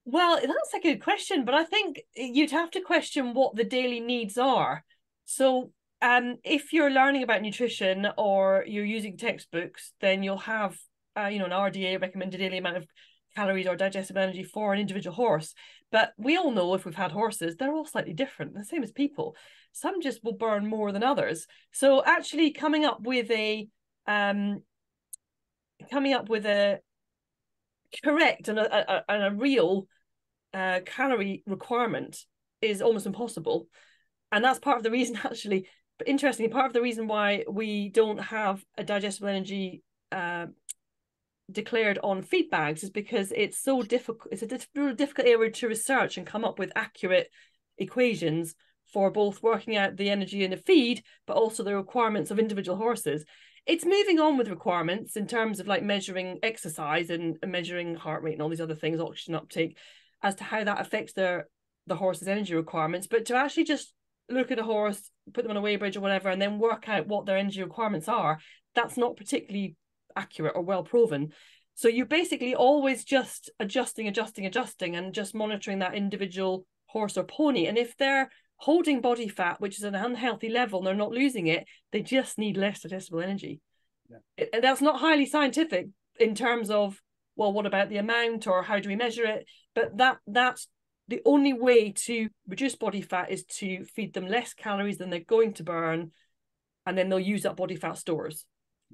Well, that's a good question, but I think you'd have to question what the daily needs are. So if you're learning about nutrition or you're using textbooks, then you'll have an RDA, recommended daily amount of calories or digestible energy for an individual horse. But we all know, if we've had horses, they're all slightly different, the same as people. Some just will burn more than others. So actually coming up with a correct and a real calorie requirement is almost impossible. And that's part of the reason, actually, but interestingly, part of the reason why we don't have a digestible energy declared on feed bags is because it's so difficult. It's a really difficult area to research and come up with accurate equations for both working out the energy in the feed, but also the requirements of individual horses. It's moving on with requirements in terms of like measuring exercise and measuring heart rate and all these other things, oxygen uptake, as to how that affects the horse's energy requirements. But to actually just look at a horse, put them on a weigh bridge or whatever, and then work out what their energy requirements are, that's not particularly accurate or well proven. So you're basically always just adjusting and just monitoring that individual horse or pony. And if they're holding body fat, which is an unhealthy level, and they're not losing it, they just need less digestible energy. Yeah. That's not highly scientific in terms of, well, what about the amount or how do we measure it? But that's the only way to reduce body fat is to feed them less calories than they're going to burn, and then they'll use up body fat stores.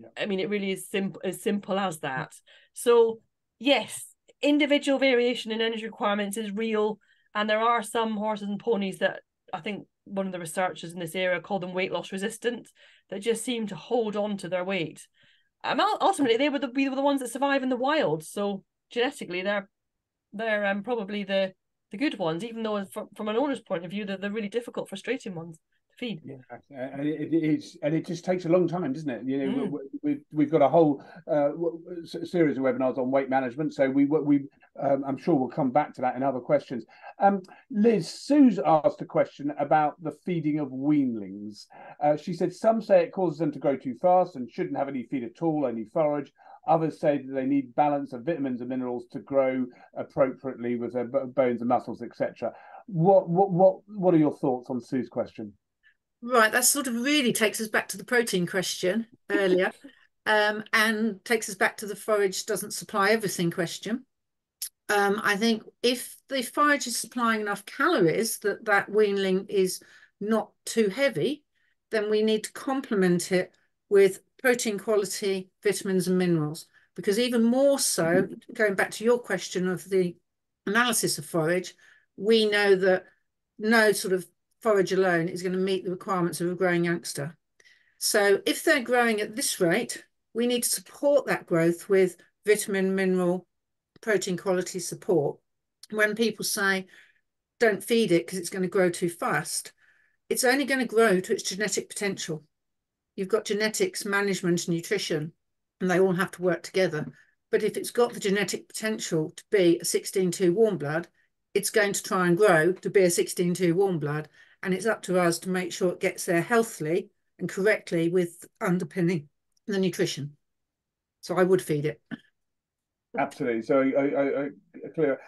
Yeah. I mean, it really is as simple as that. So yes, individual variation in energy requirements is real, and there are some horses and ponies that I think one of the researchers in this area called them weight loss resistant, that just seem to hold on to their weight. Ultimately, they would be the ones that survive in the wild. So genetically, they're probably the good ones, even though from an owner's point of view, they're really difficult, frustrating ones to feed. Yeah, and it just takes a long time, doesn't it? You know, we've got a whole series of webinars on weight management, so I'm sure we'll come back to that in other questions. Liz, Sue's asked a question about the feeding of weanlings. She said some say it causes them to grow too fast and shouldn't have any feed at all, only forage. Others say that they need balance of vitamins and minerals to grow appropriately with their bones and muscles, etc. What are your thoughts on Sue's question? Right, that sort of really takes us back to the protein question earlier, and takes us back to the forage doesn't supply everything question. I think if the forage is supplying enough calories that that weanling is not too heavy, then we need to complement it with protein quality, vitamins and minerals. Because even more so, going back to your question of the analysis of forage, we know that no sort of forage alone is going to meet the requirements of a growing youngster. So if they're growing at this rate, we need to support that growth with vitamin, mineral, protein quality support. When people say, don't feed it because it's going to grow too fast, it's only going to grow to its genetic potential. You've got genetics, management, and nutrition, and they all have to work together. But if it's got the genetic potential to be a 16-2 warm blood, it's going to try and grow to be a 16-2 warm blood. And it's up to us to make sure it gets there healthily and correctly with underpinning the nutrition. So I would feed it. Absolutely. So clear.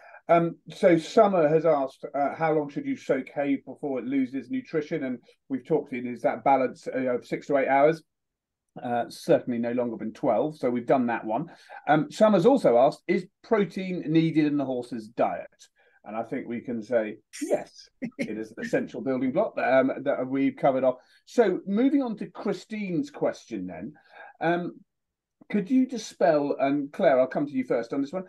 So Summer has asked, how long should you soak hay before it loses nutrition? And we've talked in is that balance of 6 to 8 hours. Certainly no longer than 12. So we've done that one. Summer's also asked, is protein needed in the horse's diet? And I think we can say yes, it is an essential building block that we've covered off. So moving on to Christine's question then. Could you dispel, and Claire, I'll come to you first on this one.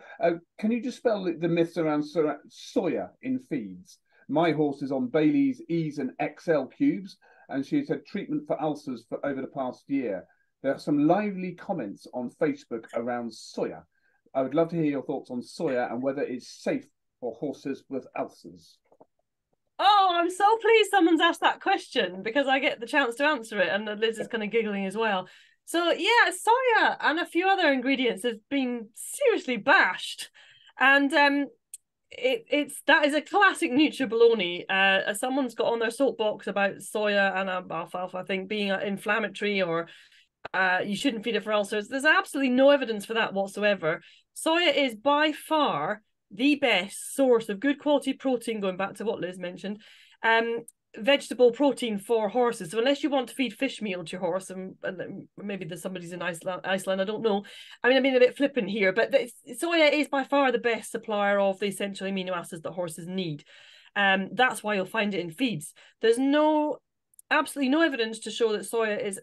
Can you dispel the myths around soya in feeds? My horse is on Bailey's E's and XL cubes, and she's had treatment for ulcers for over the past year. There are some lively comments on Facebook around soya. I would love to hear your thoughts on soya and whether it's safe for horses with ulcers. Oh, I'm so pleased someone's asked that question because I get the chance to answer it, and Liz is kind of giggling as well. So yeah, soya and a few other ingredients have been seriously bashed, and that is a classic Nutribaloney. Someone's got on their soapbox about soya and alfalfa, I think, being inflammatory, or you shouldn't feed it for ulcers. There's absolutely no evidence for that whatsoever. Soya is by far the best source of good quality protein, going back to what Liz mentioned, vegetable protein for horses. So unless you want to feed fish meal to your horse, and maybe there's somebody's in Iceland, I don't know. I mean, I'm being a bit flippant here, but soya is by far the best supplier of the essential amino acids that horses need. That's why you'll find it in feeds. There's absolutely no evidence to show that soya is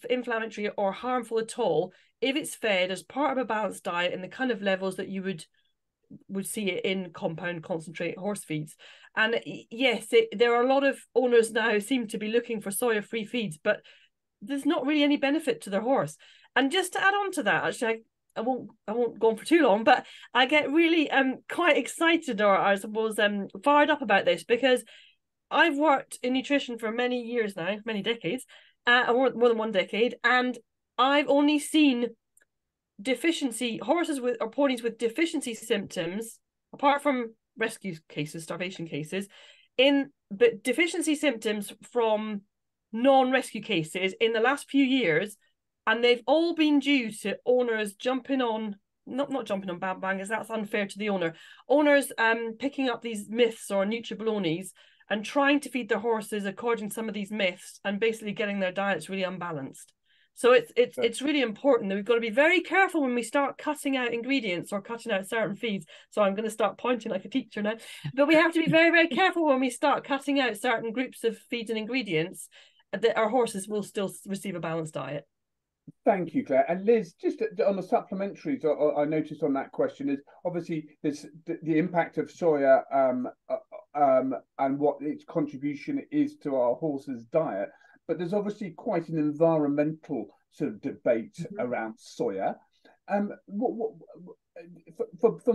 inflammatory or harmful at all if it's fed as part of a balanced diet in the kind of levels that you would see it in compound concentrate horse feeds. And yes, there are a lot of owners now who seem to be looking for soya-free feeds, but there's not really any benefit to their horse. And just to add on to that, actually, I won't go on for too long, but I get really quite excited, or I suppose fired up about this, because I've worked in nutrition for many years now, many decades, more than one decade, and I've only seen horses with or ponies with deficiency symptoms, apart from rescue cases, starvation cases, but deficiency symptoms from non-rescue cases in the last few years, and they've all been due to owners jumping on, not jumping on bandwagons, that's unfair to the owner. Owners picking up these myths or Nutribalonies and trying to feed their horses according to some of these myths, and basically getting their diets really unbalanced. So it's really important that we've got to be very careful when we start cutting out ingredients or cutting out certain feeds. So I'm going to start pointing like a teacher now. But we have to be very, very careful when we start cutting out certain groups of feeds and ingredients, that our horses will still receive a balanced diet. Thank you, Claire. And Liz, just on the supplementaries, I noticed on that question is obviously there's the impact of soya and what its contribution is to our horse's diet. But there's obviously quite an environmental sort of debate around soya. From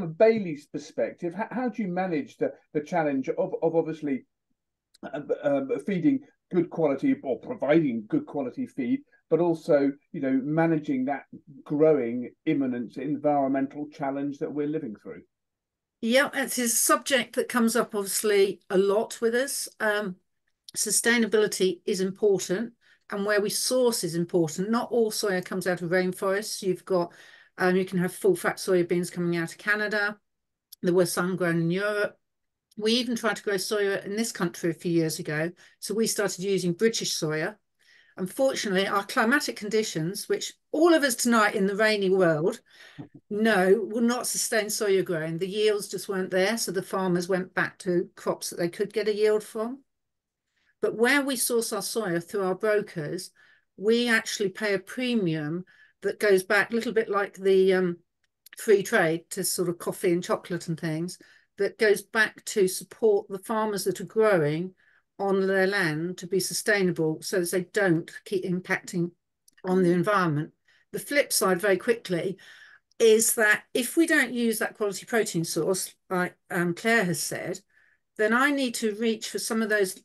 a Bailey's perspective, how do you manage the challenge of obviously feeding good quality or providing good quality feed, but also, managing that growing imminent environmental challenge that we're living through? Yeah, it's a subject that comes up obviously a lot with us. Sustainability is important, and where we source is important. Not all soya comes out of rainforests. You've got, you can have full fat soybeans coming out of Canada. There were some grown in Europe. We even tried to grow soya in this country a few years ago. So we started using British soya. Unfortunately, our climatic conditions, which all of us tonight in the rainy world know will not sustain soya growing. The yields just weren't there. So the farmers went back to crops that they could get a yield from. But where we source our soya through our brokers, we actually pay a premium that goes back a little bit like the free trade to sort of coffee and chocolate and things, that goes back to support the farmers that are growing on their land to be sustainable so that they don't keep impacting on the environment. The flip side, very quickly, is that if we don't use that quality protein source, like Claire has said, then I need to reach for some of those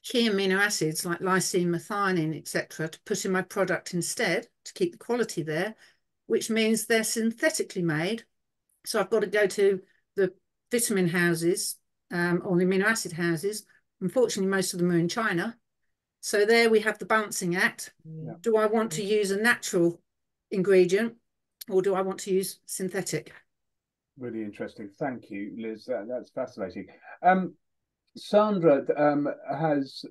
key amino acids like lysine, methionine, etc., to put in my product instead to keep the quality there, which means they're synthetically made. So I've got to go to the vitamin houses or the amino acid houses. Unfortunately, most of them are in China. So there we have the balancing act. Yeah. Do I want to use a natural ingredient or do I want to use synthetic? Really interesting. Thank you, Liz. That's fascinating. Sandra has,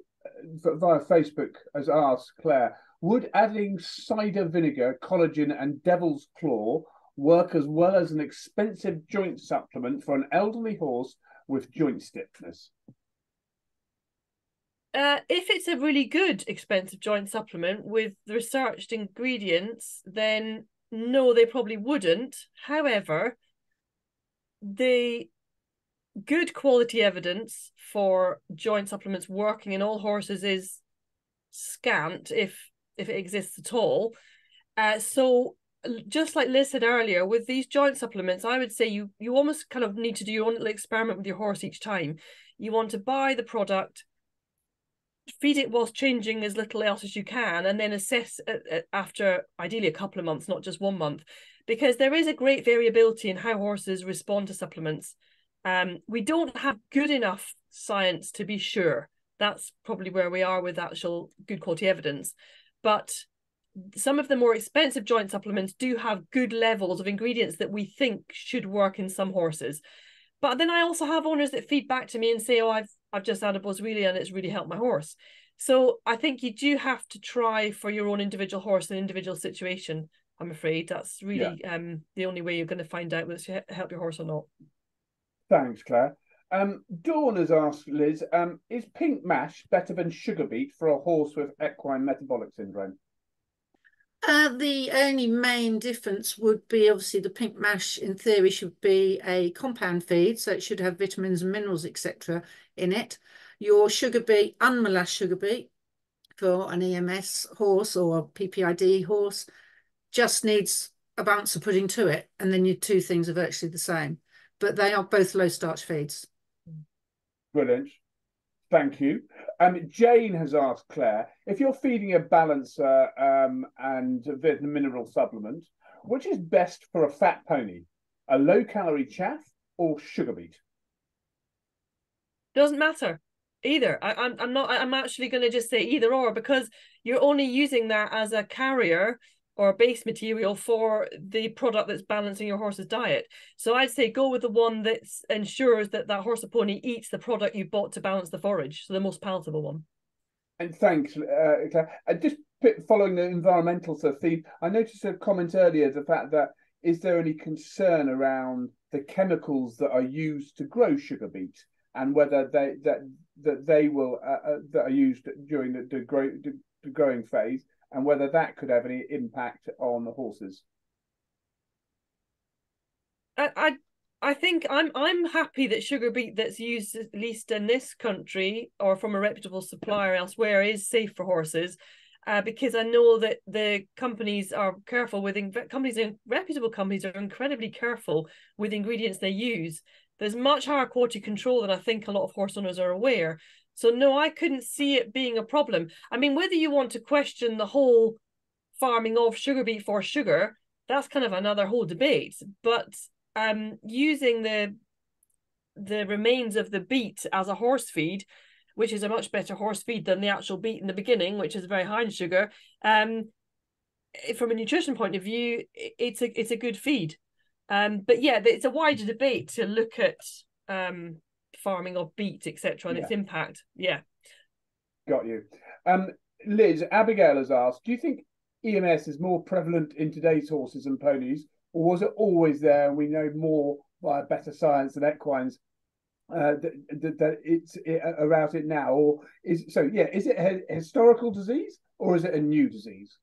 via Facebook, has asked Claire, would adding cider vinegar, collagen and devil's claw work as well as an expensive joint supplement for an elderly horse with joint stiffness? If it's a really good expensive joint supplement with researched ingredients, then no, they probably wouldn't. However, the good quality evidence for joint supplements working in all horses is scant, if it exists at all. So just like Liz said earlier, with these joint supplements, I would say you almost kind of need to do your own little experiment with your horse each time. You want to buy the product, feed it whilst changing as little else as you can, and then assess after ideally a couple of months, not just 1 month, because there is a great variability in how horses respond to supplements. We don't have good enough science to be sure. That's probably where we are with actual good quality evidence. But some of the more expensive joint supplements do have good levels of ingredients that we think should work in some horses. But then I also have owners that feed back to me and say, oh, I've just had a Boswellia and it's really helped my horse. So I think you do have to try for your own individual horse and individual situation. I'm afraid that's really the only way you're going to find out whether it's help your horse or not. Thanks, Claire. Dawn has asked Liz, is pink mash better than sugar beet for a horse with equine metabolic syndrome? The only main difference would be obviously the pink mash in theory should be a compound feed, so it should have vitamins and minerals, etc. in it. Your sugar beet, unmolashed sugar beet for an EMS horse or a PPID horse just needs a bounce of pudding to it, and then your two things are virtually the same. But they are both low starch feeds. Brilliant. Thank you. Jane has asked Claire, if you're feeding a balancer and a mineral supplement, which is best for a fat pony, a low-calorie chaff or sugar beet? Doesn't matter either. I'm actually going to just say either or, because you're only using that as a carrier or base material for the product that's balancing your horse's diet. So I'd say go with the one that ensures that that horse or pony eats the product you bought to balance the forage, so the most palatable one. And thanks, Claire. Just following the environmental sort of theme, I noticed a comment earlier, the fact that is there any concern around the chemicals that are used to grow sugar beet and whether they will that are used during the growing phase, and whether that could have any impact on the horses? I think I'm happy that sugar beet that's used, at least in this country or from a reputable supplier elsewhere, is safe for horses, because I know that the companies are careful with reputable companies are incredibly careful with ingredients they use. There's much higher quality control than I think a lot of horse owners are aware. So no, I couldn't see it being a problem. I mean, whether you want to question the whole farming of sugar beet for sugar, that's kind of another whole debate. But using the remains of the beet as a horse feed, which is a much better horse feed than the actual beet in the beginning, which is very high in sugar, from a nutrition point of view, it's a good feed. But yeah, it's a wider debate to look at farming of beet, etc., and its impact. Yeah. Got you. Liz, Abigail has asked, do you think EMS is more prevalent in today's horses and ponies, or was it always there and we know more via better science and equines that it's around it now? Or is it a historical disease or is it a new disease?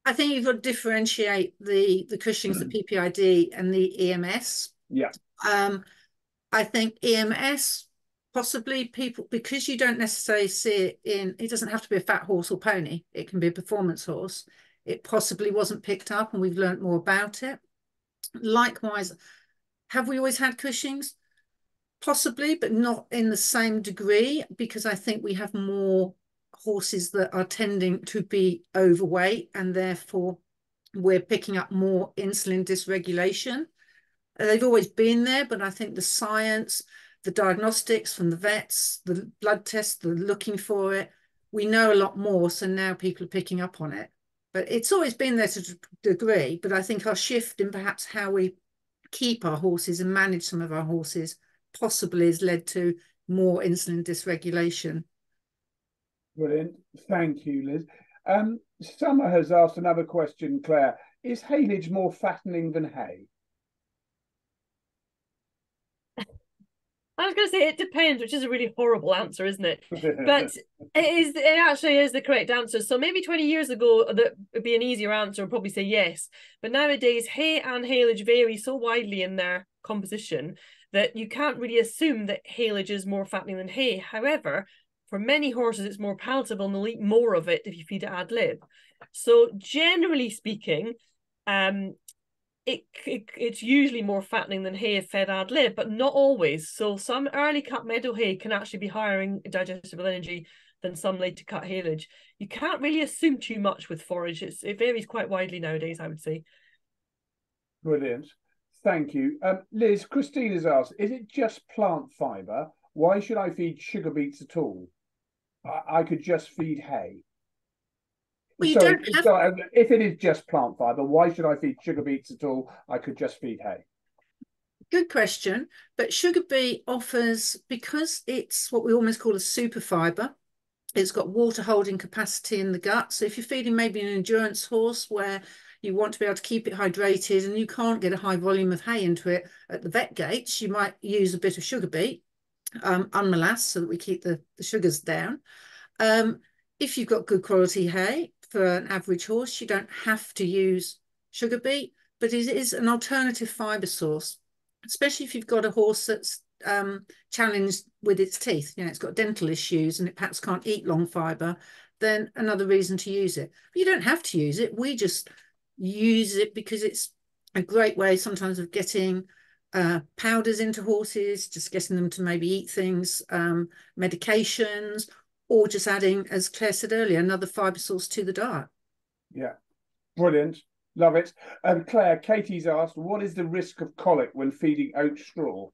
I think you've got to differentiate the Cushing's, the PPID, and the EMS. Yeah. I think EMS, possibly people, because you don't necessarily see it in, it doesn't have to be a fat horse or pony, it can be a performance horse. It possibly wasn't picked up and we've learned more about it. Likewise, have we always had Cushing's? Possibly, but not in the same degree, because I think we have more horses that are tending to be overweight, and therefore we're picking up more insulin dysregulation. They've always been there, but I think the science, the diagnostics from the vets, the blood tests, the looking for it, we know a lot more, so now people are picking up on it. But it's always been there to a degree, but I think our shift in perhaps how we keep our horses and manage some of our horses possibly has led to more insulin dysregulation. Brilliant. Thank you, Liz. Summer has asked another question, Claire. Is haylage more fattening than hay? I was going to say it depends, which is a really horrible answer, isn't it? But it actually is the correct answer. So maybe 20 years ago, that would be an easier answer and probably say yes. But nowadays, hay and haylage vary so widely in their composition that you can't really assume that haylage is more fattening than hay. However, for many horses, it's more palatable and they'll eat more of it if you feed it ad lib. So generally speaking, it's usually more fattening than hay if fed ad lib, but not always. So some early cut meadow hay can actually be higher in digestible energy than some later cut haylage. You can't really assume too much with forage. It varies quite widely nowadays, I would say. Brilliant. Thank you. Liz, Christine has asked, is it just plant fibre? Why should I feed sugar beets at all? I could just feed hay. Well, you don't have... if it is just plant fibre, why should I feed sugar beets at all? I could just feed hay. Good question. But sugar beet offers, because it's what we almost call a super fibre, it's got water holding capacity in the gut. So if you're feeding maybe an endurance horse where you want to be able to keep it hydrated and you can't get a high volume of hay into it at the vet gates, you might use a bit of sugar beet, unmolassed, so that we keep the sugars down. If you've got good quality hay for an average horse, you don't have to use sugar beet, but it is an alternative fibre source, especially if you've got a horse that's challenged with its teeth. You know, it's got dental issues and it perhaps can't eat long fibre, then another reason to use it. But you don't have to use it. We just use it because it's a great way sometimes of getting powders into horses, just getting them to maybe eat things, medications, or just adding, as Claire said earlier, another fibre source to the diet. Yeah, brilliant. Love it. Claire, Katie's asked, what is the risk of colic when feeding oat straw?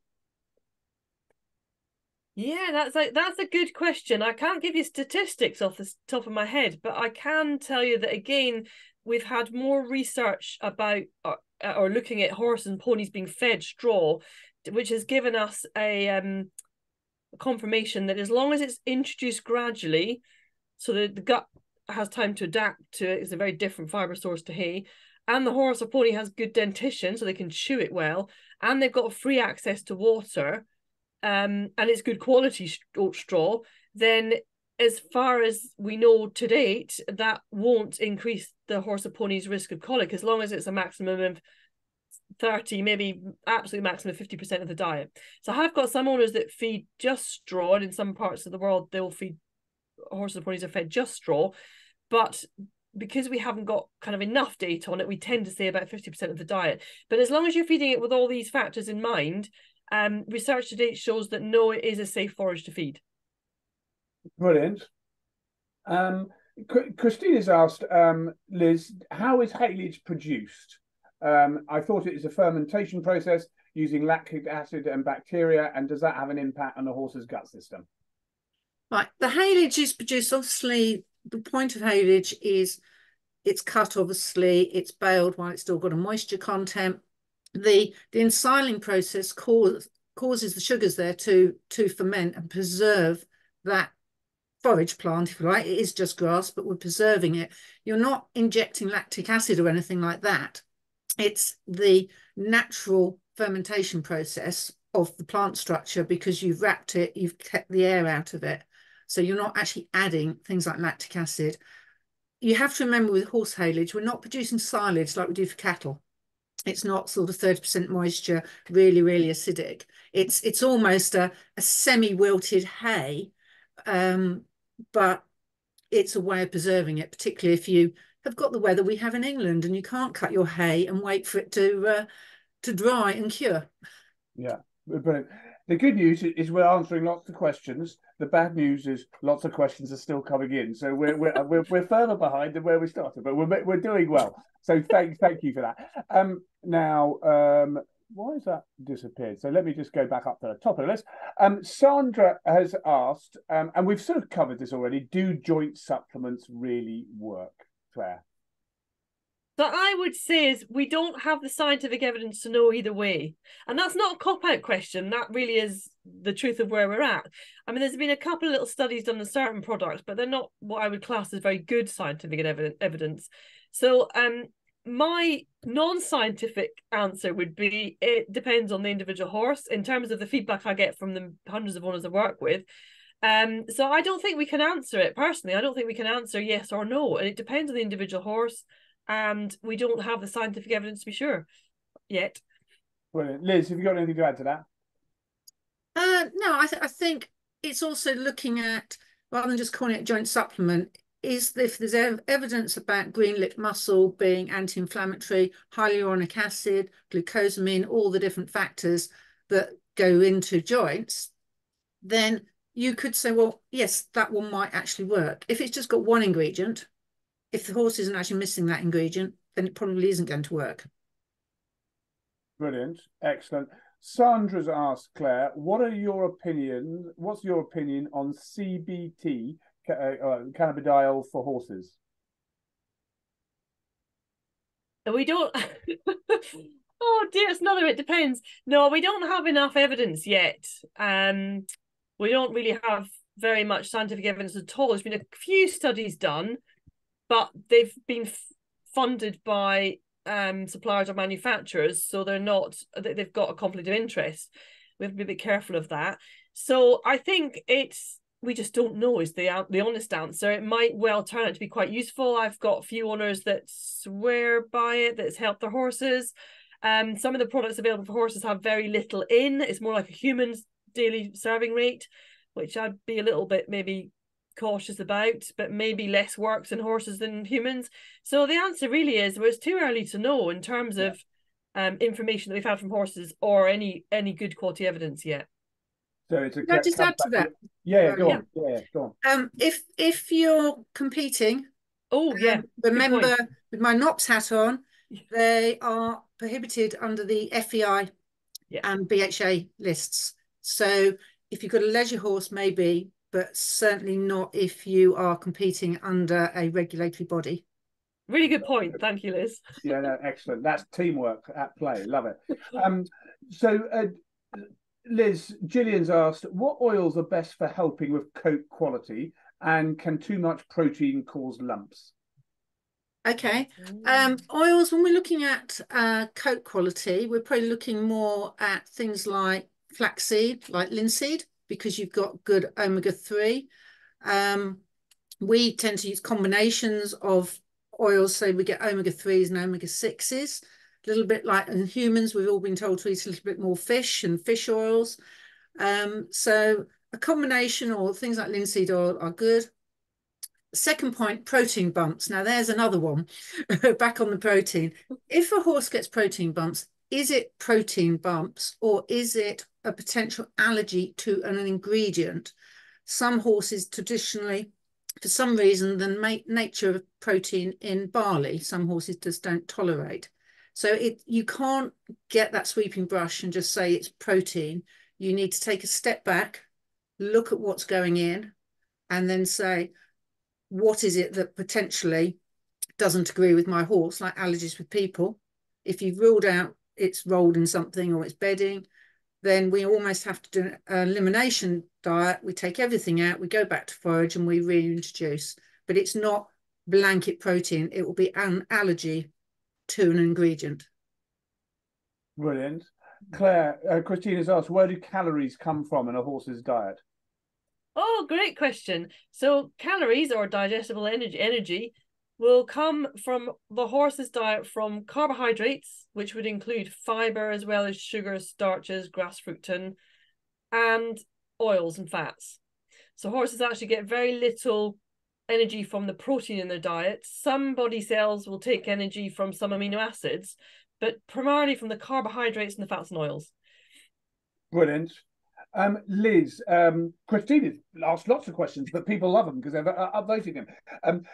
Yeah, that's a good question. I can't give you statistics off the top of my head, but I can tell you that, again, we've had more research about or looking at horses and ponies being fed straw, which has given us a confirmation that as long as it's introduced gradually, so that the gut has time to adapt to it, it's a very different fibre source to hay, and the horse or pony has good dentition, so they can chew it well, and they've got free access to water, and it's good quality oat straw, then as far as we know to date, that won't increase the horse or pony's risk of colic, as long as it's a maximum of 30, maybe absolute maximum of 50% of the diet. So I have got some owners that feed just straw, and in some parts of the world they'll feed horses and ponies are fed just straw, but because we haven't got kind of enough data on it, we tend to say about 50% of the diet. But as long as you're feeding it with all these factors in mind, research to date shows that no, it is a safe forage to feed. Brilliant. Christine has asked, Liz, how is haylage produced? I thought it is a fermentation process using lactic acid and bacteria, and does that have an impact on the horse's gut system? Right, the haylage is produced, obviously, the point of haylage is it's cut, obviously, it's baled while it's still got a moisture content. The ensiling process causes the sugars there to ferment and preserve that forage plant, if you like. It is just grass, but we're preserving it. You're not injecting lactic acid or anything like that. It's the natural fermentation process of the plant structure, because you've wrapped it, you've kept the air out of it. So you're not actually adding things like lactic acid. You have to remember with horse haylage, we're not producing silage like we do for cattle. It's not sort of 30% moisture, really, really acidic. It's almost a semi-wilted hay, but it's a way of preserving it, particularly if you have got the weather we have in England and you can't cut your hay and wait for it to dry and cure. Yeah, brilliant. The good news is we're answering lots of questions. The bad news is lots of questions are still coming in, so we're further behind than where we started, but we're doing well. So thank you for that. Now, why has that disappeared? So let me just go back up to the top of the list. Sandra has asked, and we've sort of covered this already. Do joint supplements really work, Claire? So I would say is we don't have the scientific evidence to know either way. And that's not a cop-out question. That really is the truth of where we're at. I mean, there's been a couple of little studies done on certain products, but they're not what I would class as very good scientific evidence. So my non-scientific answer would be it depends on the individual horse in terms of the feedback I get from the hundreds of owners I work with. So I don't think we can answer it personally. I don't think we can answer yes or no. And it depends on the individual horse. And we don't have the scientific evidence to be sure yet. Brilliant. Liz, have you got anything to add to that? No, I think it's also looking at, rather than just calling it a joint supplement, is if there's evidence about green lipped mussel being anti-inflammatory, hyaluronic acid, glucosamine, all the different factors that go into joints, then you could say, well, yes, that one might actually work. If it's just got one ingredient, if the horse isn't actually missing that ingredient, then it probably isn't going to work. Brilliant. Excellent. Sandra's asked, Claire, what's your opinion on CBT, cannabidiol for horses? We don't... Oh dear, it's another, it depends. No, we don't have enough evidence yet. We don't really have very much scientific evidence at all. There's been a few studies done, but they've been funded by suppliers or manufacturers, so they've got a conflict of interest. We have to be a bit careful of that. So I think we just don't know is the honest answer. It might well turn out to be quite useful. I've got a few owners that swear by it, that's helped their horses. Some of the products available for horses have very little in. It's more like a human's daily serving rate, which I'd be a little bit maybe cautious about, but maybe less works in horses than humans. So the answer really is, well, it's too early to know in terms of information that we've had from horses or any good quality evidence yet. So it's a. Can I just add to that? Go on. Yeah, go on. If you're competing, remember with my NOPS hat on, they are prohibited under the FEI and BHA lists. So if you've got a leisure horse, maybe, but certainly not if you are competing under a regulatory body. Really good point. Thank you, Liz. Yeah, no, excellent. That's teamwork at play. Love it. Liz, Gillian's asked, what oils are best for helping with coat quality, and can too much protein cause lumps? Okay. Oils, when we're looking at coat quality, we're probably looking more at things like flaxseed, like linseed, because you've got good omega-3. We tend to use combinations of oils, so we get omega-3s and omega-6s. A little bit like in humans, we've all been told to eat a little bit more fish and fish oils. So a combination, or things like linseed oil, are good. Second point, protein bumps. Now there's another one. Back on the protein. If a horse gets protein bumps, is it protein bumps or is it a potential allergy to an ingredient? Some horses traditionally, for some reason, the nature of protein in barley, some horses just don't tolerate. So you can't get that sweeping brush and just say it's protein. You need to take a step back, look at what's going in, and then say, what is it that potentially doesn't agree with my horse, like allergies with people? If you've ruled out it's rolled in something or it's bedding, then we almost have to do an elimination diet. We take everything out, we go back to forage and we reintroduce. But it's not blanket protein. It will be an allergy to an ingredient. Brilliant. Claire, Christina's asked, where do calories come from in a horse's diet? Oh, great question. So calories or digestible energy will come from the horse's diet from carbohydrates, which would include fiber as well as sugars, starches, grass fructan, and oils and fats. So horses actually get very little energy from the protein in their diet. Some body cells will take energy from some amino acids, but primarily from the carbohydrates and the fats and oils. Brilliant. Liz, Christina's asked lots of questions, but people love them because they're upvoting them.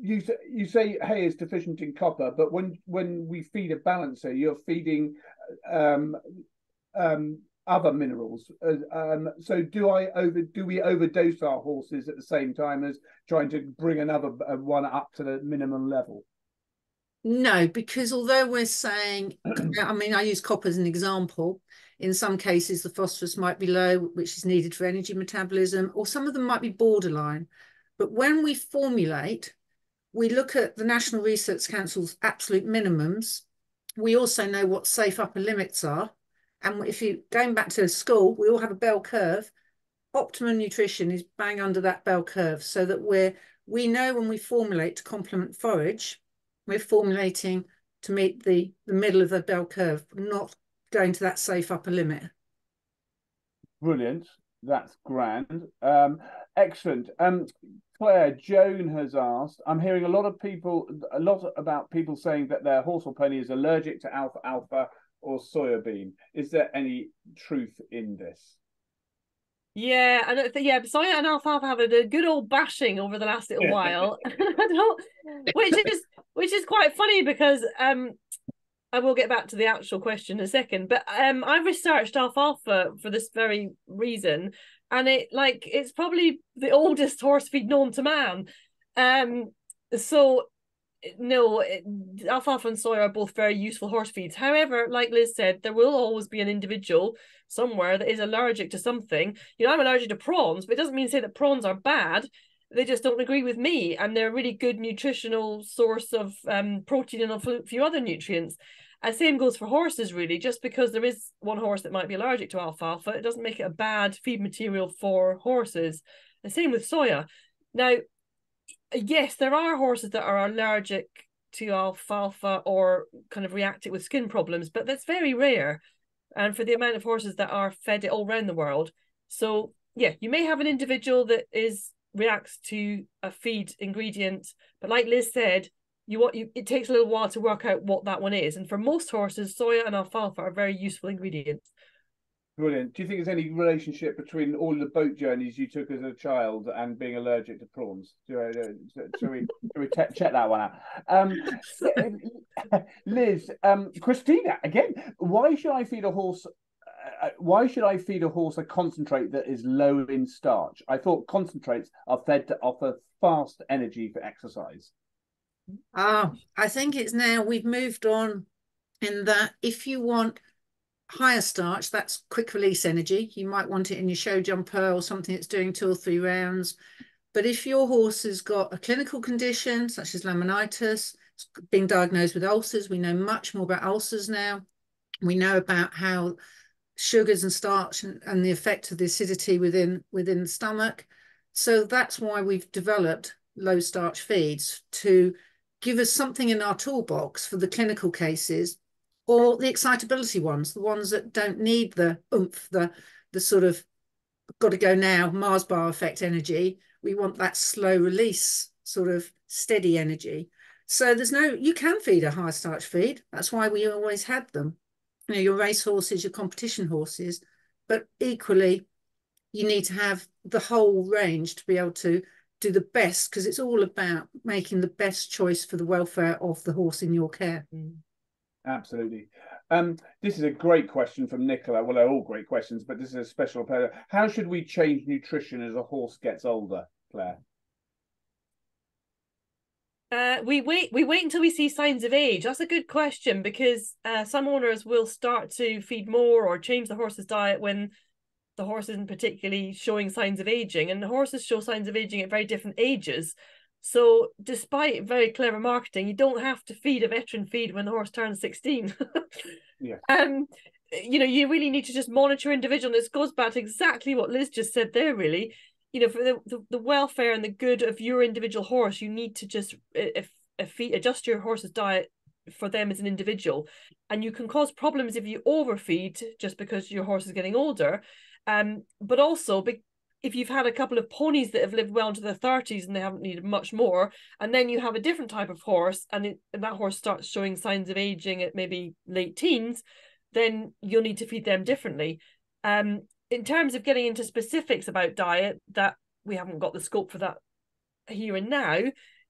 You say hay is deficient in copper, but when we feed a balancer, you're feeding other minerals. So do we overdose our horses at the same time as trying to bring another one up to the minimum level? No, because although we're saying, I mean, I use copper as an example. In some cases, the phosphorus might be low, which is needed for energy metabolism, or some of them might be borderline. But when we formulate, we look at the National Research Council's absolute minimums. We also know what safe upper limits are. And if you, going back to school, we all have a bell curve. Optimum nutrition is bang under that bell curve, so that we know when we formulate to complement forage, we're formulating to meet the middle of the bell curve, not going to that safe upper limit. Brilliant. That's grand. Excellent. Claire, Joan has asked, I'm hearing a lot about people saying that their horse or pony is allergic to alfalfa or soybean. Is there any truth in this? Yeah, and soya and alfalfa have a good old bashing over the last little while. which is quite funny because I will get back to the actual question in a second, but I researched alfalfa for this very reason, and it's probably the oldest horse feed known to man. So no, alfalfa and soy are both very useful horse feeds. However, like Liz said, there will always be an individual somewhere that is allergic to something. You know, I'm allergic to prawns, but it doesn't mean to say that prawns are bad. They just don't agree with me, and they're a really good nutritional source of protein and a few other nutrients. And same goes for horses, really. Just because there is one horse that might be allergic to alfalfa, it doesn't make it a bad feed material for horses. The same with soya. Now, yes, there are horses that are allergic to alfalfa or kind of react it with skin problems, but that's very rare. And for the amount of horses that are fed it all around the world. So yeah, you may have an individual that reacts to a feed ingredient, but like Liz said, it takes a little while to work out what that one is. And for most horses, soya and alfalfa are very useful ingredients. Brilliant. Do you think there's any relationship between all the boat journeys you took as a child and being allergic to prawns? Shall we check that one out? Liz, Christina, again, why should I feed a horse? Why should I feed a horse a concentrate that is low in starch? I thought concentrates are fed to offer fast energy for exercise. I think it's now we've moved on in that if you want higher starch, that's quick release energy. You might want it in your show jumper or something that's doing 2 or 3 rounds. But if your horse has got a clinical condition such as laminitis, it's been diagnosed with ulcers, we know much more about ulcers now. We know about how sugars and starch and the effect of the acidity within the stomach. So that's why we've developed low starch feeds, to give us something in our toolbox for the clinical cases, or the excitability ones, the ones that don't need the oomph, the sort of got to go now, Mars bar effect energy. We want that slow release, sort of steady energy. So you can feed a high starch feed. That's why we always had them. You know, your race horses, your competition horses, but equally you need to have the whole range to be able to do the best, because it's all about making the best choice for the welfare of the horse in your care. Absolutely. This is a great question from Nicola. Well, they're all great questions, but this is a special. How should we change nutrition as a horse gets older, Claire? We wait until we see signs of age. That's a good question, because some owners will start to feed more or change the horse's diet when the horse isn't particularly showing signs of aging, and the horses show signs of aging at very different ages. So despite very clever marketing, you don't have to feed a veteran feed when the horse turns 16. Yeah. You know, you really need to just monitor individual. And this goes back to exactly what Liz just said there, really. You know, for the welfare and the good of your individual horse, you need to just adjust your horse's diet for them as an individual. And you can cause problems if you overfeed just because your horse is getting older. But also, if you've had a couple of ponies that have lived well into their 30s and they haven't needed much more, and then you have a different type of horse, and that horse starts showing signs of aging at maybe late teens, then you'll need to feed them differently. In terms of getting into specifics about diet, that we haven't got the scope for that here and now.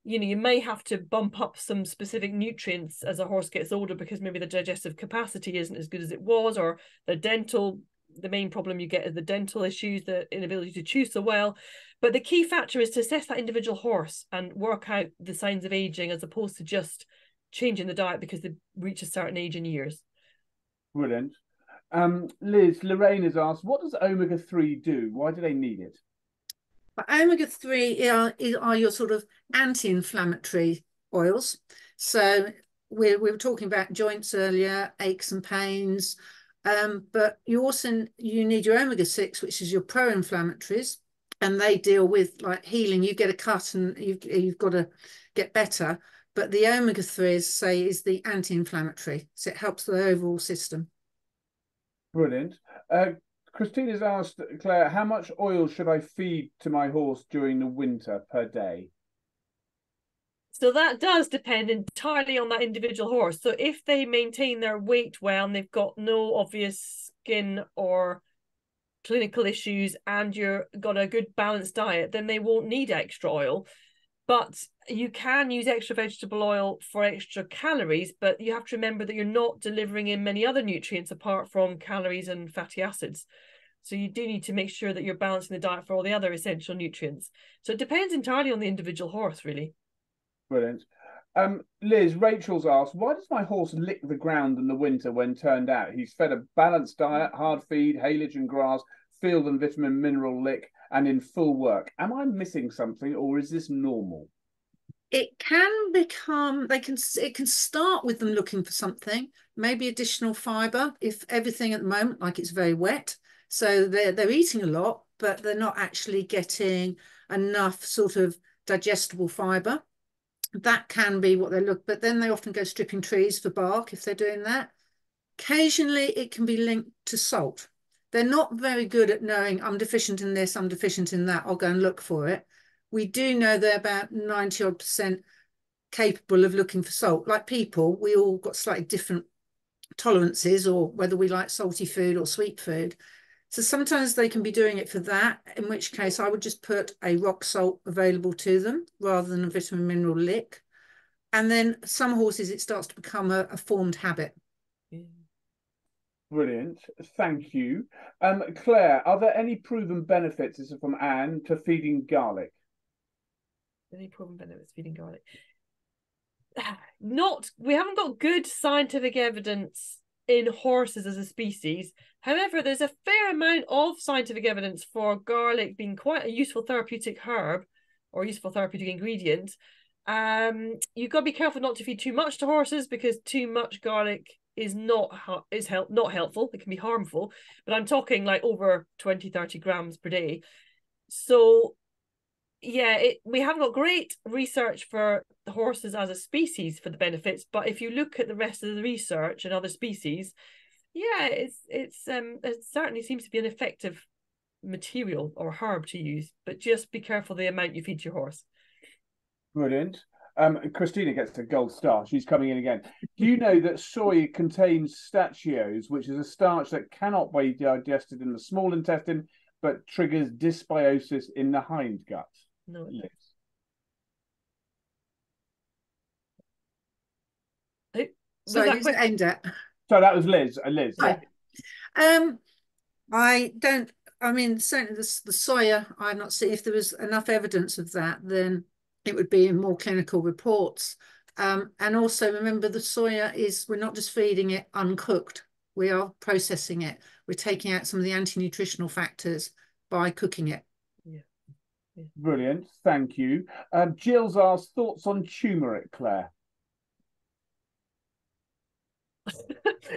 You know, you may have to bump up some specific nutrients as a horse gets older, because maybe the digestive capacity isn't as good as it was, or the main problem you get is the dental issues, the inability to chew so well. But the key factor is to assess that individual horse and work out the signs of aging, as opposed to just changing the diet because they reach a certain age in years. Brilliant. Liz, Lorraine has asked, what does omega-3 do? Why do they need it? But omega-3 are your sort of anti-inflammatory oils. So we were talking about joints earlier, aches and pains, but you need your omega-6, which is your pro-inflammatories, and they deal with like healing. You get a cut and you've got to get better. But the omega-3, is the anti-inflammatory, so it helps the overall system. Brilliant. Christina's asked, Claire, how much oil should I feed to my horse during the winter per day? So that does depend entirely on that individual horse. So if they maintain their weight well and they've got no obvious skin or clinical issues, and you've got a good balanced diet, then they won't need extra oil. But you can use extra vegetable oil for extra calories, but you have to remember that you're not delivering in many other nutrients apart from calories and fatty acids. So you do need to make sure that you're balancing the diet for all the other essential nutrients. So it depends entirely on the individual horse, really. Brilliant. Liz, Rachel's asked, why does my horse lick the ground in the winter when turned out? He's fed a balanced diet, hard feed, haylage and grass, field and vitamin mineral lick, and in full work. Am I missing something, or is this normal? It can become, it can start with them looking for something, maybe additional fibre, if everything at the moment, like it's very wet. So they're eating a lot, but they're not actually getting enough sort of digestible fibre. That can be what they look, but then they often go stripping trees for bark if they're doing that. Occasionally it can be linked to salt. They're not very good at knowing, I'm deficient in this, I'm deficient in that, I'll go and look for it. We do know they're about 90% capable of looking for salt. Like people, we all got slightly different tolerances, or whether we like salty food or sweet food. So sometimes they can be doing it for that, in which case I would just put a rock salt available to them rather than a vitamin mineral lick. And then some horses, it starts to become a formed habit. Brilliant. Thank you. Claire, are there any proven benefits, this is from Anne, to feeding garlic? Any proven benefits feeding garlic? We haven't got good scientific evidence in horses as a species. However, there's a fair amount of scientific evidence for garlic being quite a useful therapeutic herb or useful therapeutic ingredient. You've got to be careful not to feed too much to horses, because too much garlic is not helpful. It can be harmful, but I'm talking like over 20-30 grams per day. So yeah, we haven't got great research for the horses as a species for the benefits, but if you look at the rest of the research and other species, yeah, it certainly seems to be an effective material or herb to use, but just be careful the amount you feed your horse. Brilliant. Christina gets a gold star. She's coming in again. Do you know that soy contains stachiols, which is a starch that cannot be digested in the small intestine, but triggers dysbiosis in the hindgut? No. Liz. So who's it aimed at? So that was Liz. Liz. Yeah. I mean, certainly the soya, I've not seen, if there was enough evidence of that, then it would be in more clinical reports. And also remember, the soya we're not just feeding it uncooked, we are processing it. We're taking out some of the anti-nutritional factors by cooking it. Yeah. Brilliant, thank you. Jill's asked thoughts on turmeric, Claire.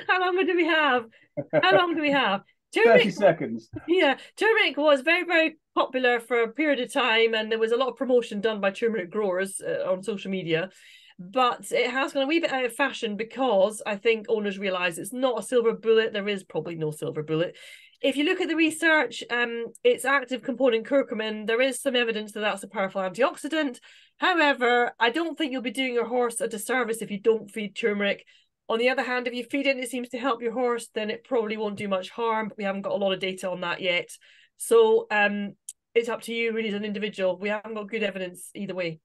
How long do we have? How long do we have? 30 seconds. Yeah, turmeric was very, very popular for a period of time, and there was a lot of promotion done by turmeric growers on social media. But it has gone a wee bit out of fashion because I think owners realise it's not a silver bullet. There is probably no silver bullet. If you look at the research, its active component curcumin, there is some evidence that that's a powerful antioxidant. However, I don't think you'll be doing your horse a disservice if you don't feed turmeric. On the other hand, if you feed it and it seems to help your horse, then it probably won't do much harm. But we haven't got a lot of data on that yet. So it's up to you really as an individual. We haven't got good evidence either way.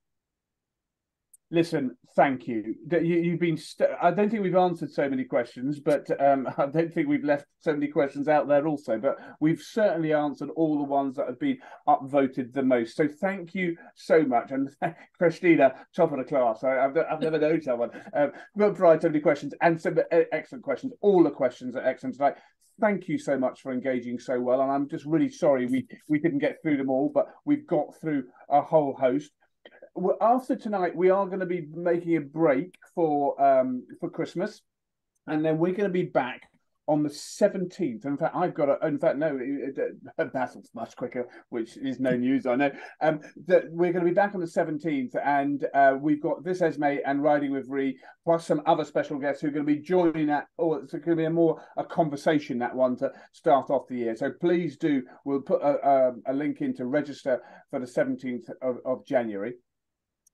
Listen, thank you. You've been. I don't think we've answered so many questions, but I don't think we've left so many questions out there also. But we've certainly answered all the ones that have been upvoted the most. So thank you so much. And Christina, top of the class. I've never known someone provide so many questions and some excellent questions. All the questions are excellent tonight. Thank you so much for engaging so well. And I'm just really sorry we didn't get through them all, but we've got through a whole host. After tonight, we are going to be making a break for Christmas, and then we're going to be back on the 17th. In fact, Basil's much quicker, which is no news, I know. That we're going to be back on the 17th, and we've got this Esme and Riding with Ree, plus some other special guests who are going to be joining that. Or it's going to be a conversation, that one, to start off the year. So please do. We'll put a link in to register for the 17th of January.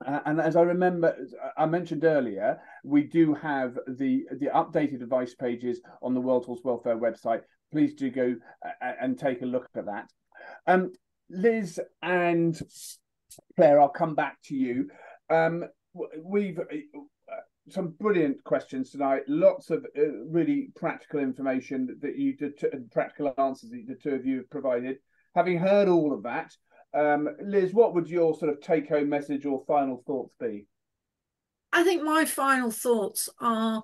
And as I mentioned earlier, we do have the updated advice pages on the World Horse Welfare website. Please do go and take a look at that. Liz and Claire, I'll come back to you. We've some brilliant questions tonight. Lots of really practical information that you did, practical answers that the two of you have provided. Having heard all of that, Liz, what would your sort of take-home message or final thoughts be? I think my final thoughts are: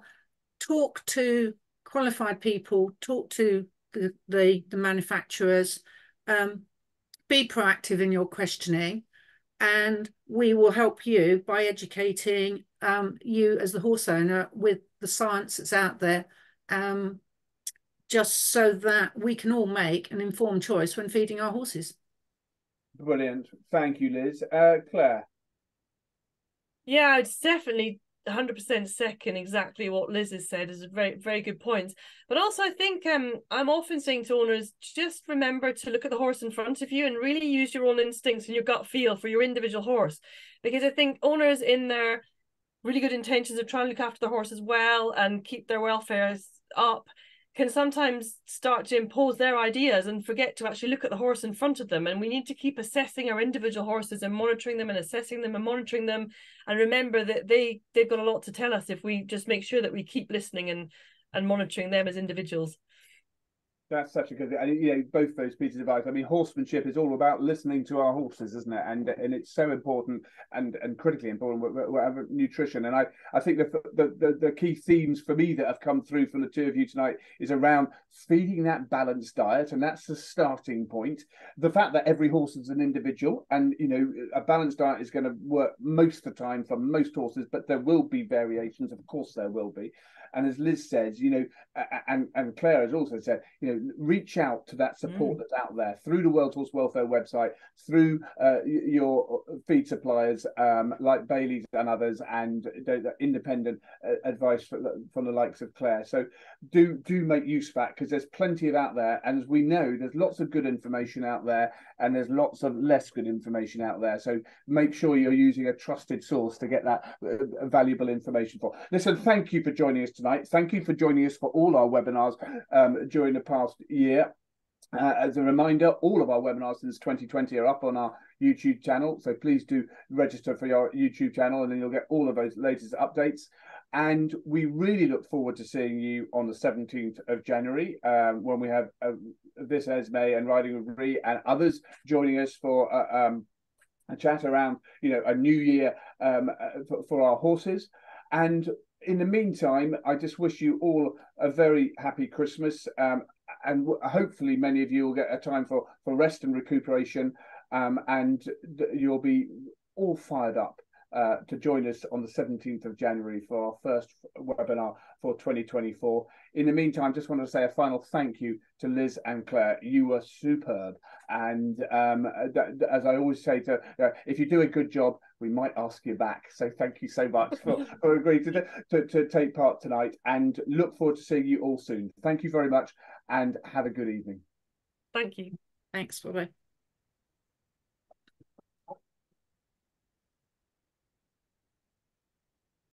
talk to qualified people, talk to the manufacturers, be proactive in your questioning, and we will help you by educating you as the horse owner with the science that's out there, just so that we can all make an informed choice when feeding our horses. Brilliant. Thank you, Liz. Claire? Yeah, it's definitely 100% second exactly what Liz has said. Is a very, very good point. But also, I think I'm often saying to owners, just remember to look at the horse in front of you and really use your own instincts and your gut feel for your individual horse. Because I think owners, in their really good intentions of trying to look after their horses well and keep their welfare up, can sometimes start to impose their ideas and forget to actually look at the horse in front of them. And we need to keep assessing our individual horses and monitoring them and assessing them and monitoring them. And remember that they've got a lot to tell us if we just make sure that we keep listening and monitoring them as individuals. That's such a good thing. And, you know, both those pieces of advice. I mean, horsemanship is all about listening to our horses, isn't it? And it's so important and critically important, whatever nutrition. And I think the key themes for me that have come through from the two of you tonight is around feeding that balanced diet, and that's the starting point. The fact that every horse is an individual, and you know, a balanced diet is going to work most of the time for most horses, but there will be variations. Of course, there will be. And as Liz says, you know, and Claire has also said, you know, reach out to that support that's out there through the World Horse Welfare website, through your feed suppliers like Bailey's and others, and the independent advice from the likes of Claire. So do make use of that, because there's plenty of out there. And as we know, there's lots of good information out there, and there's lots of less good information out there. So make sure you're using a trusted source to get that valuable information for. Listen, thank you for joining us tonight. Thank you for joining us for all our webinars during the past year. As a reminder, all of our webinars since 2020 are up on our YouTube channel. So please do register for your YouTube channel, and then you'll get all of those latest updates. And we really look forward to seeing you on the 17th of January when we have this Esme and Riding with Ree and others joining us for a chat around, you know, a new year for our horses. And in the meantime, I just wish you all a very happy Christmas, and hopefully many of you will get a time for rest and recuperation, and you'll be all fired up to join us on the 17th of January for our first webinar for 2024. In the meantime, just want to say a final thank you to Liz and Claire. You were superb. And as I always say, if you do a good job, we might ask you back. So thank you so much for agreeing to take part tonight, and look forward to seeing you all soon. Thank you very much, and have a good evening. Thank you. Thanks. Bye-bye.